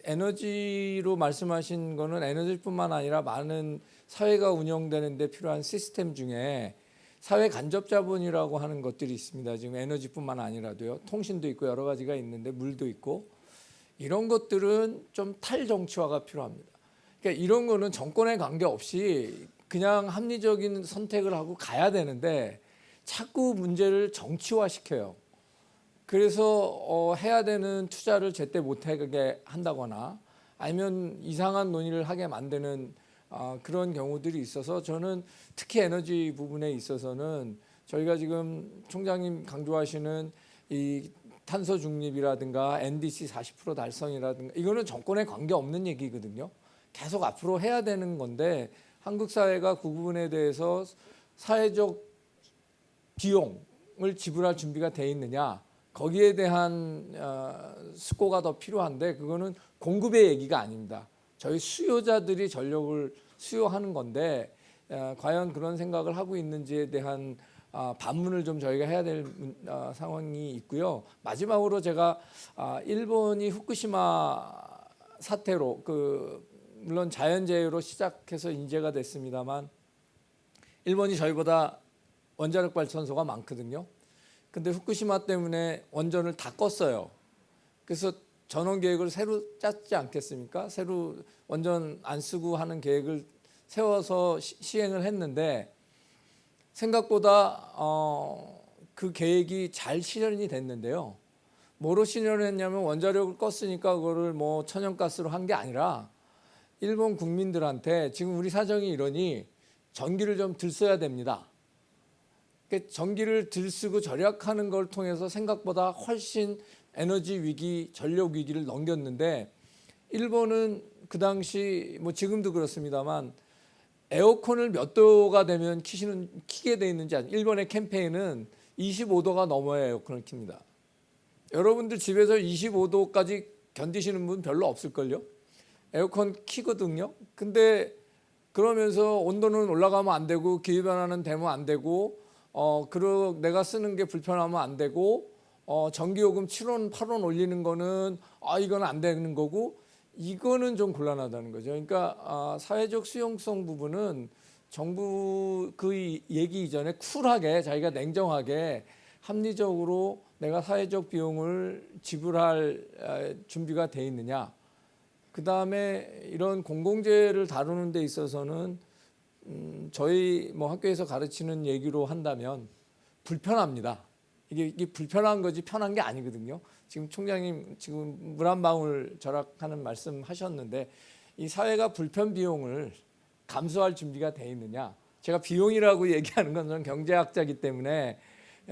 H: 에너지로 말씀하신 거는 에너지뿐만 아니라 많은 사회가 운영되는 데 필요한 시스템 중에 사회 간접 자본이라고 하는 것들이 있습니다. 지금 에너지뿐만 아니라도요. 통신도 있고 여러 가지가 있는데 물도 있고, 이런 것들은 좀 탈정치화가 필요합니다. 그러니까 이런 거는 정권에 관계없이 그냥 합리적인 선택을 하고 가야 되는데 자꾸 문제를 정치화시켜요. 그래서 해야 되는 투자를 제때 못하게 한다거나 아니면 이상한 논의를 하게 만드는 그런 경우들이 있어서, 저는 특히 에너지 부분에 있어서는 저희가 지금 총장님 강조하시는 이 탄소 중립이라든가 NDC 40% 달성이라든가, 이거는 정권에 관계없는 얘기거든요. 계속 앞으로 해야 되는 건데, 한국 사회가 그 부분에 대해서 사회적 비용을 지불할 준비가 돼 있느냐, 거기에 대한 숙고가 더 필요한데, 그거는 공급의 얘기가 아닙니다. 저희 수요자들이 전력을 수요하는 건데 과연 그런 생각을 하고 있는지에 대한 반문을 좀 저희가 해야 될 상황이 있고요. 마지막으로 제가 일본이 후쿠시마 사태로 물론 자연재해로 시작해서 인재가 됐습니다만, 일본이 저희보다 원자력 발전소가 많거든요. 근데 후쿠시마 때문에 원전을 다 껐어요. 그래서 전원 계획을 새로 짰지 않겠습니까? 새로 원전 안 쓰고 하는 계획을 세워서 시행을 했는데, 생각보다 그 계획이 잘 실현이 됐는데요. 뭐로 실현을 했냐면, 원자력을 껐으니까 그거를 천연가스로 한 게 아니라 일본 국민들한테 지금 우리 사정이 이러니 전기를 좀 덜 써야 됩니다. 전기를 덜 쓰고 절약하는 걸 통해서 생각보다 훨씬 에너지 위기, 전력 위기를 넘겼는데, 일본은 그 당시 지금도 그렇습니다만 에어컨을 몇 도가 되면 키게 돼 있는지, 일본의 캠페인은 25도가 넘어야 에어컨을 킵니다. 여러분들 집에서 25도까지 견디시는 분 별로 없을걸요? 에어컨 키거든요. 근데 그러면서 온도는 올라가면 안 되고 기후변화는 되면 안 되고 그리고 내가 쓰는 게 불편하면 안 되고 전기요금 7원 8원 올리는 거는 이건 안 되는 거고 이거는 좀 곤란하다는 거죠. 그러니까 사회적 수용성 부분은 정부 그 얘기 이전에 쿨하게 자기가 냉정하게 합리적으로 내가 사회적 비용을 지불할 준비가 돼 있느냐. 그 다음에 이런 공공재를 다루는 데 있어서는 저희 뭐 학교에서 가르치는 얘기로 한다면 불편합니다. 이게 불편한 거지 편한 게 아니거든요. 지금 총장님 지금 물 한 방울 절약하는 말씀 하셨는데 이 사회가 불편 비용을 감수할 준비가 돼 있느냐. 제가 비용이라고 얘기하는 건 저는 경제학자이기 때문에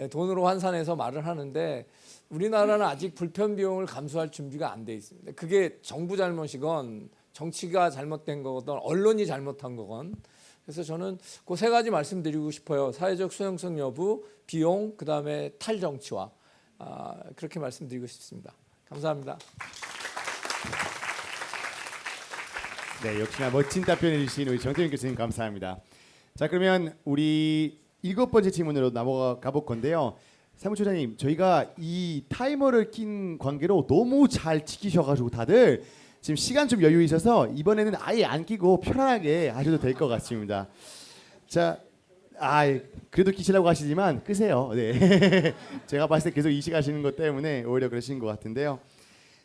H: 돈으로 환산해서 말을 하는데 우리나라는 아직 불편 비용을 감수할 준비가 안 돼 있습니다. 그게 정부 잘못이건 정치가 잘못된 거건 언론이 잘못한 거건. 그래서 저는 그 세 가지 말씀드리고 싶어요. 사회적 수용성 여부, 비용, 그다음에 탈정치화. 그렇게 말씀드리고 싶습니다. 감사합니다.
A: 네, 역시나 멋진 답변해 주신 우리 정태윤 교수님 감사합니다. 자, 그러면 우리 7번째 질문으로 넘어가 볼 건데요. 사무처장님, 저희가 이 타이머를 낀 관계로 너무 잘 지키셔가지고 다들 지금 시간 좀 여유 있어서 이번에는 아예 안 끼고 편안하게 하셔도 될 것 같습니다. 자, 그래도 끼시라고 하시지만 끄세요. 네, 제가 봤을 때 계속 이식하시는 것 때문에 오히려 그러신 것 같은데요.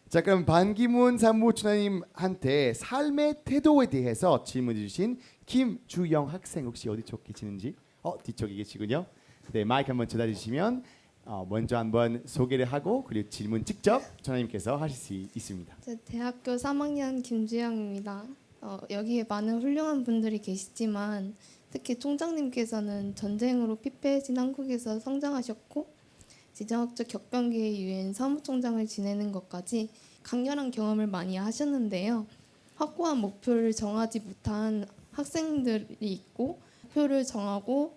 A: 자, 그럼 반기문 사무처장님한테 삶의 태도에 대해서 질문해 주신 김주영 학생 혹시 어디 쪽 계시는지? 뒤쪽에 계시군요. 네, 마이크 한번 전달해 주시면 먼저 한번 소개를 하고 그리고 질문 직접 전화님께서 하실 수 있습니다.
O: 대학교 3학년 김주영입니다. 여기에 많은 훌륭한 분들이 계시지만 특히 총장님께서는 전쟁으로 피폐해진 한국에서 성장하셨고 지정학적 격변기의 유엔 사무총장을 지내는 것까지 강렬한 경험을 많이 하셨는데요. 확고한 목표를 정하지 못한 학생들이 있고 목표를 정하고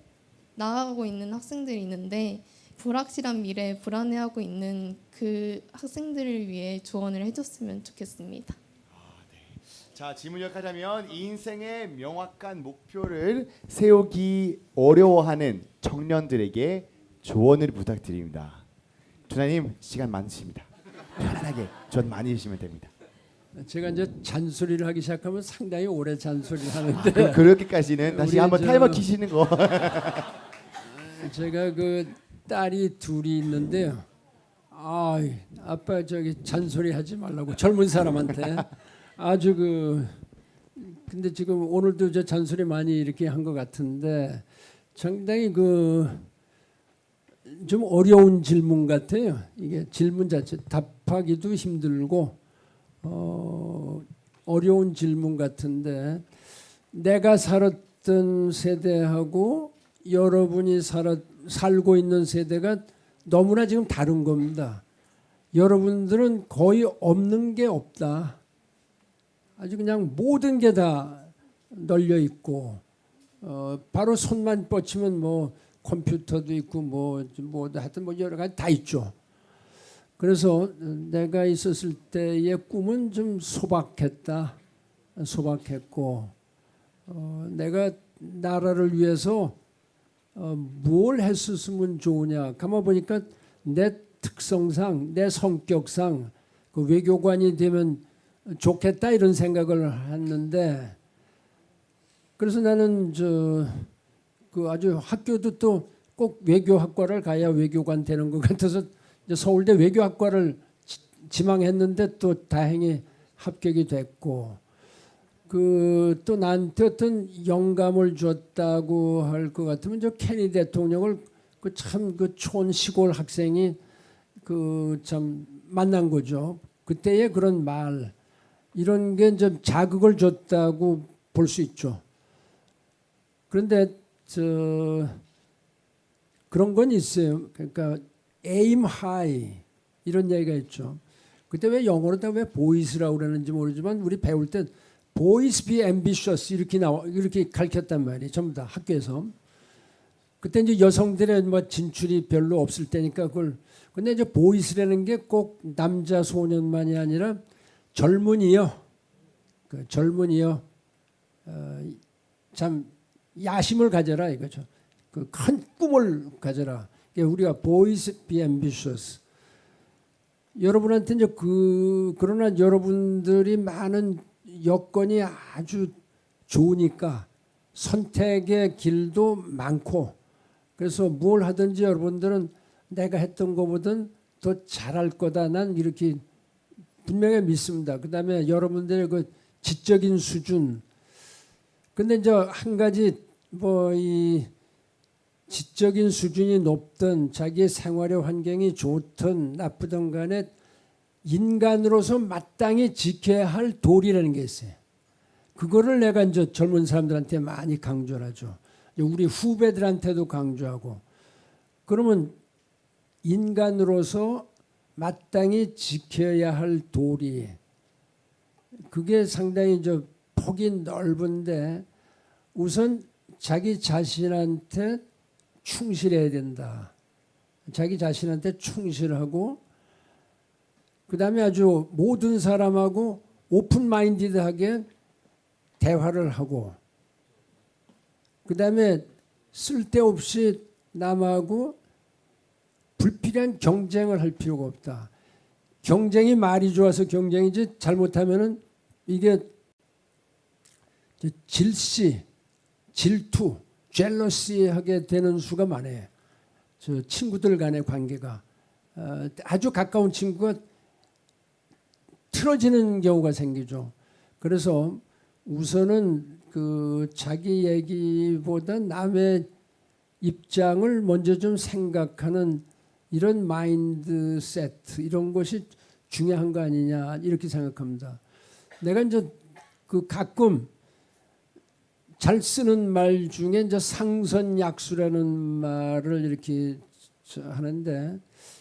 O: 나아가고 있는 학생들이 있는데 불확실한 미래에 불안해하고 있는 그 학생들을 위해 조언을 해줬으면 좋겠습니다.
A: 자, 질문 요약하자면 인생의 명확한 목표를 세우기 어려워하는 청년들에게 조언을 부탁드립니다. 조장님 시간 많으십니다. 편안하게 조언 많이 해주시면 됩니다.
B: 제가 이제 잔소리를 하기 시작하면 상당히 오래 잔소리를 하는데
A: 그렇게까지는 다시 한번 타이머 키시는 거.
B: 제가 그 딸이 둘이 있는데요. 아빠 저기 잔소리 하지 말라고 젊은 사람한테 아주 근데 지금 오늘도 저 잔소리 많이 이렇게 한 것 같은데 상당히 좀 어려운 질문 같아요. 이게 질문 자체 답하기도 힘들고 어려운 질문 같은데 내가 살았던 세대하고 여러분이 살고 있는 세대가 너무나 지금 다른 겁니다. 여러분들은 거의 없는 게 없다. 아주 그냥 모든 게 다 널려 있고 바로 손만 뻗치면 뭐 컴퓨터도 있고 뭐 하여튼 뭐 여러 가지 다 있죠. 그래서 내가 있었을 때의 꿈은 좀 소박했고 내가 나라를 위해서 뭘 했었으면 좋으냐 가만 보니까 내 특성상 내 성격상 그 외교관이 되면 좋겠다 이런 생각을 했는데 그래서 나는 아주 학교도 또 꼭 외교학과를 가야 외교관 되는 것 같아서 서울대 외교학과를 지망했는데 또 다행히 합격이 됐고 또 나한테 어떤 영감을 줬다고 할 것 같으면 저 케네디 대통령을 참 촌시골 학생이 참 만난 거죠. 그때의 그런 말 이런 게 좀 자극을 줬다고 볼 수 있죠. 그런데 그런 건 있어요. 그러니까 aim high 이런 얘기가 있죠. 그때 왜 영어로 왜 보이스라고 그러는지 모르지만 우리 배울 때 boys be ambitious 이렇게 가르쳤단 말이에요. 전부 다 학교에서. 그때 이제 여성들의 뭐 진출이 별로 없을 때니까 근데 이제 보이스라는 게 꼭 남자 소년만이 아니라 젊은이요. 그 젊은이여 참 야심을 가져라 이거죠. 그 큰 꿈을 가져라. 우리가 boys be ambitious. 여러분한테 이제 그러나 여러분들이 많은 여건이 아주 좋으니까 선택의 길도 많고 그래서 뭘 하든지 여러분들은 내가 했던 것보다는 더 잘할 거다. 난 이렇게 분명히 믿습니다. 그다음에 여러분들의 그 지적인 수준. 근데 이제 한 가지 뭐 이 지적인 수준이 높든 자기의 생활의 환경이 좋든 나쁘든 간에 인간으로서 마땅히 지켜야 할 도리라는 게 있어요. 그거를 내가 이제 젊은 사람들한테 많이 강조를 하죠. 우리 후배들한테도 강조하고. 그러면 인간으로서 마땅히 지켜야 할 도리. 그게 상당히 이제 폭이 넓은데 우선 자기 자신한테 충실해야 된다. 자기 자신한테 충실하고 그다음에 아주 모든 사람하고 오픈 마인디드하게 대화를 하고 그다음에 쓸데없이 남하고 불필요한 경쟁을 할 필요가 없다. 경쟁이 말이 좋아서 경쟁이지 잘못하면은 이게 질시, 질투, 젤러시하게 되는 수가 많아요. 저 친구들 간의 관계가 아주 가까운 친구가 틀어지는 경우가 생기죠. 그래서 우선은 그 자기 얘기보다 남의 입장을 먼저 좀 생각하는 이런 마인드 세트 이런 것이 중요한 거 아니냐 이렇게 생각합니다. 내가 이제 그 가끔 잘 쓰는 말 중에 이제 상선약수라는 말을 이렇게 하는데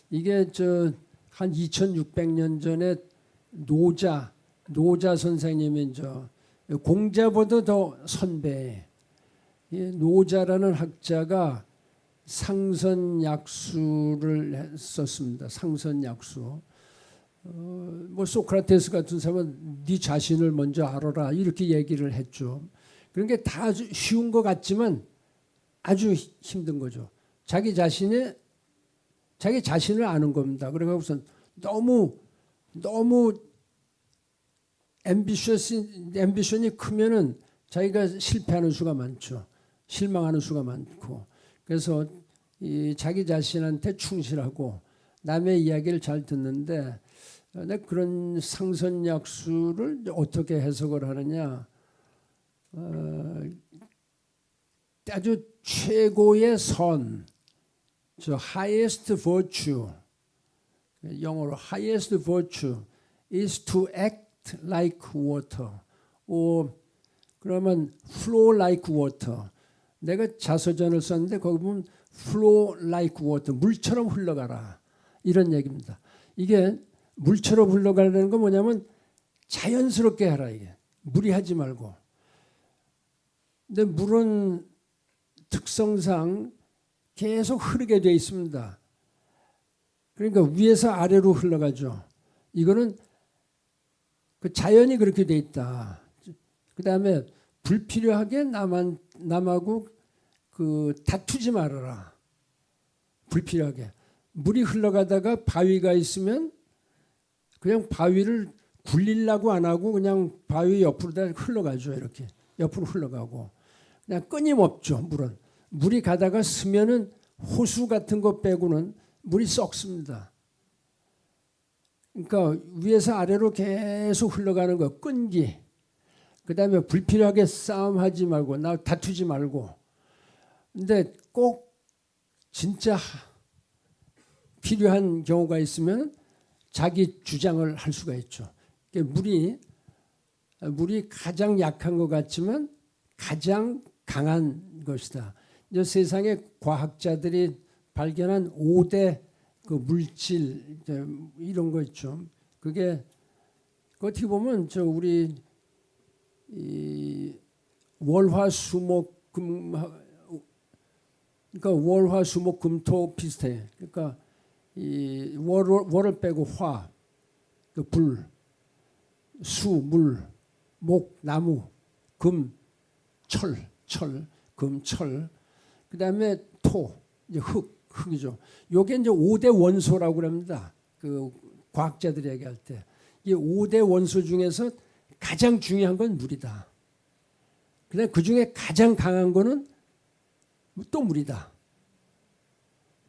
B: 이게 저 한 2600년 전에 노자 선생님이 이제 공자보다 더 선배 노자라는 학자가 상선약수를 썼습니다. 상선약수. 뭐 소크라테스 같은 사람은 네 자신을 먼저 알아라 이렇게 얘기를 했죠. 그런 게 다 아주 쉬운 것 같지만 아주 힘든 거죠. 자기 자신을 아는 겁니다. 그래서 우선 너무 앰비션이 크면은 자기가 실패하는 수가 많죠. 실망하는 수가 많고. 그래서 이 자기 자신한테 충실하고 남의 이야기를 잘 듣는데 그런 상선약수를 어떻게 해석을 하느냐. 아주 최고의 선, 저 highest virtue, 영어로 highest virtue is to act like water. 그러면 flow like water. 내가 자서전을 썼는데 거기 보면 flow like water, 물처럼 흘러가라 이런 얘기입니다. 이게 물처럼 흘러가라는 건 뭐냐면 자연스럽게 하라 이게 무리하지 말고. 근데 물은 특성상 계속 흐르게 되어 있습니다. 그러니까 위에서 아래로 흘러가죠. 이거는 그 자연이 그렇게 되어 있다. 그 다음에 불필요하게 남하고 그 다투지 말아라. 불필요하게. 물이 흘러가다가 바위가 있으면 그냥 바위를 굴리려고 안 하고 그냥 바위 옆으로 다 흘러가죠. 이렇게 옆으로 흘러가고. 그냥 끊임없죠. 물은. 물이 가다가 스면은 호수 같은 거 빼고는 물이 썩습니다. 그러니까 위에서 아래로 계속 흘러가는 거 끈기. 그 다음에 불필요하게 싸움하지 말고 다투지 말고. 근데 꼭 진짜 필요한 경우가 있으면 자기 주장을 할 수가 있죠. 물이 가장 약한 것 같지만 가장 강한 것이다. 이제 세상에 과학자들이 발견한 5대 그 물질 이런 거 있죠. 그게 어떻게 보면 저 우리 이 월화수목금 그러니까 월화수목금토 비슷해. 그러니까 이 월을 빼고 화, 그 불, 수, 물 목, 나무, 금, 철, 금, 철. 그다음에 토, 이제 흙이죠. 요게 이제 5대 원소라고 그럽니다. 그 과학자들이 얘기할 때. 이 5대 원소 중에서 가장 중요한 건 물이다. 그다음에 그 중에 가장 강한 거는 또 물이다.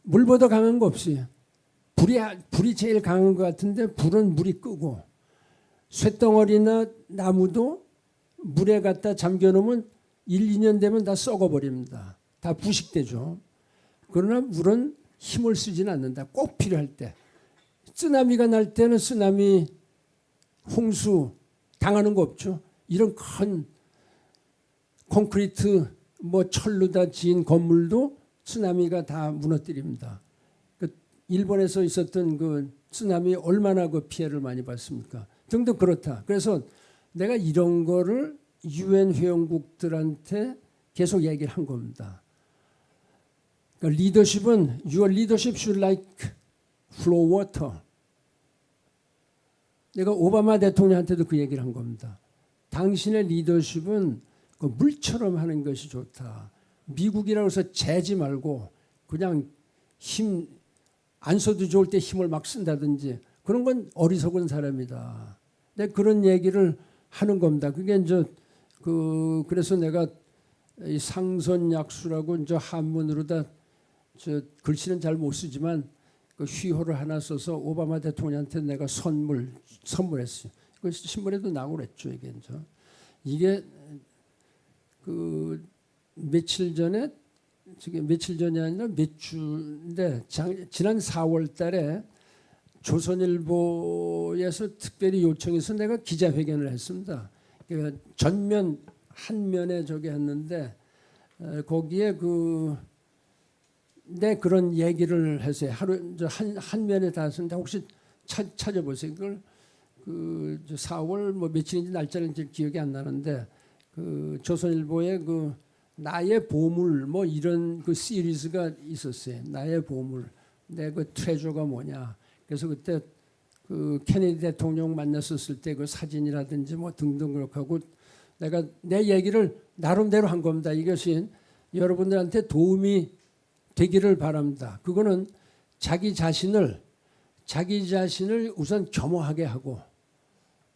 B: 물보다 강한 거 없어요. 불이 제일 강한 것 같은데 불은 물이 끄고 쇳덩어리나 나무도 물에 갖다 잠겨놓으면 1, 2년 되면 다 썩어버립니다. 다 부식되죠. 그러나 물은 힘을 쓰지는 않는다. 꼭 필요할 때. 쓰나미가 날 때는 쓰나미, 홍수 당하는 거 없죠. 이런 큰 콘크리트 뭐 철로 다 지은 건물도 쓰나미가 다 무너뜨립니다. 그 일본에서 있었던 그 쓰나미 얼마나 그 피해를 많이 봤습니까? 등등 그렇다. 그래서 내가 이런 거를 UN 회원국들한테 계속 얘기를 한 겁니다. 그러니까 리더십은 your leadership should like flow water. 내가 오바마 대통령한테도 그 얘기를 한 겁니다. 당신의 리더십은 그 물처럼 하는 것이 좋다. 미국이라고 해서 재지 말고 그냥 힘 안 써도 좋을 때 힘을 막 쓴다든지 그런 건 어리석은 사람이다. 내가 그런 얘기를 하는 겁니다. 그게 이제 그래서 내가 이 상선약수라고 이제 한문으로다 저 글씨는 잘 못 쓰지만 그 휘호를 하나 써서 오바마 대통령한테 내가 선물했어요. 그 신문에도 나오고 그랬죠. 이게 그 며칠 전에 며칠 전이 아니라 몇 주인데 지난 4월 달에 조선일보에서 특별히 요청해서 내가 기자회견을 했습니다. 그러니까 전면 한 면에 저기 했는데 거기에 내 그런 얘기를 해서 하루 한 면에 다 썼는데 혹시 찾아보세요. 그걸 4월 뭐 며칠인지 날짜는 기억이 안 나는데 그 조선일보에 그 나의 보물 뭐 이런 그 시리즈가 있었어요. 나의 보물. 내 그 트레저가 뭐냐. 그래서 그때 그 케네디 대통령 만났었을 때 그 사진이라든지 뭐 등등 그렇게 하고 내가 내 얘기를 나름대로 한 겁니다. 이것이 여러분들한테 도움이 되기를 바랍니다. 그거는 자기 자신을 우선 겸허하게 하고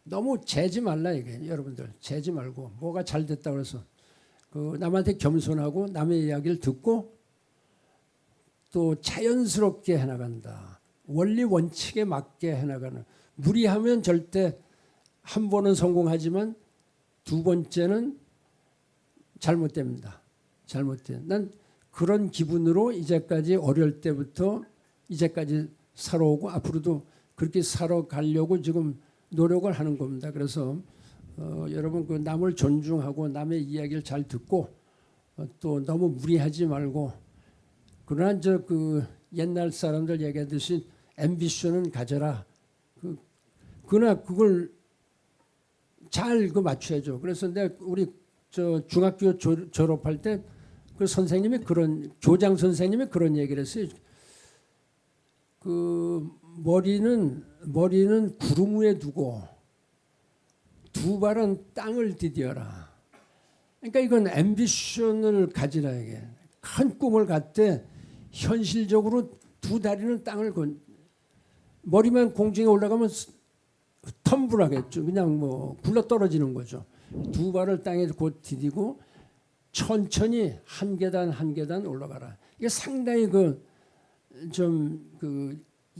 B: 너무 재지 말라 이게 여러분들 재지 말고 뭐가 잘 됐다 그래서 그 남한테 겸손하고 남의 이야기를 듣고 또 자연스럽게 해나간다. 원리 원칙에 맞게 해나가는 무리하면 절대 한 번은 성공하지만 두 번째는 잘못됩니다. 잘못돼. 난 그런 기분으로 이제까지 어릴 때부터 이제까지 살아오고 앞으로도 그렇게 살아가려고 지금 노력을 하는 겁니다. 그래서 여러분 그 남을 존중하고 남의 이야기를 잘 듣고 또 너무 무리하지 말고 그러나 그 옛날 사람들 얘기하듯이 앰비션은 가져라. 그러나 그걸 잘 맞춰야죠. 그래서 내가 우리 중학교 졸업할 때 그 선생님이 교장 선생님이 그런 얘기를 했어요. 그 머리는 구름 위에 두고 두 발은 땅을 디뎌라. 그러니까 이건 앰비션을 가지라 이게. 큰 꿈을 갖되 현실적으로 두 다리는 땅을 머리만 공중에 올라가면 텀블하겠죠. 그냥 뭐 굴러 떨어지는 거죠. 두 발을 땅에 곧 디디고 천천히 한 계단 한 계단 올라가라. 이게 상당히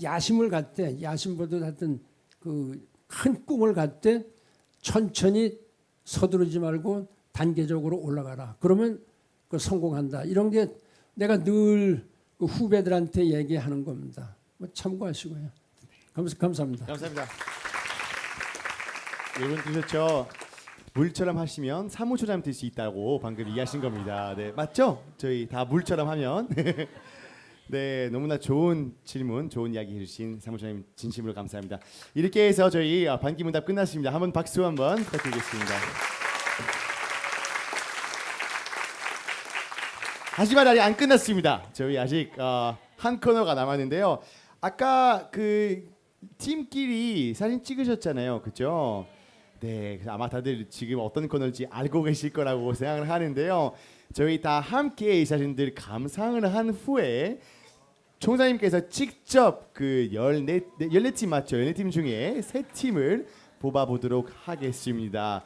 B: 야심을 갖되 야심보다 하여튼 큰 꿈을 갖되 천천히 서두르지 말고 단계적으로 올라가라. 그러면 성공한다. 이런 게 내가 늘 후배들한테 얘기하는 겁니다. 뭐 참고하시고요. 감사합니다.
A: 감사합니다. 여러분 들으셨죠? 물처럼 하시면 사무처럼 될 수 있다고 방금 이해하신 겁니다. 네, 맞죠? 저희 다 물처럼 하면 네, 너무나 좋은 질문, 좋은 이야기 해주신 사무처님 진심으로 감사합니다. 이렇게 해서 저희 반기문답 끝났습니다. 한번 박수 한번 부탁드리겠습니다. 하지만 아직 안 끝났습니다. 저희 아직 한 코너가 남았는데요. 아까 그 팀끼리 사진 찍으셨잖아요, 그렇죠? 네, 그래서 아마 다들 지금 어떤 코너인지 알고 계실 거라고 생각을 하는데요. 저희 다 함께 이 사진들 감상을 한 후에 총장님께서 직접 그 14팀 맞죠? 14팀 중에 3팀을 뽑아보도록 하겠습니다.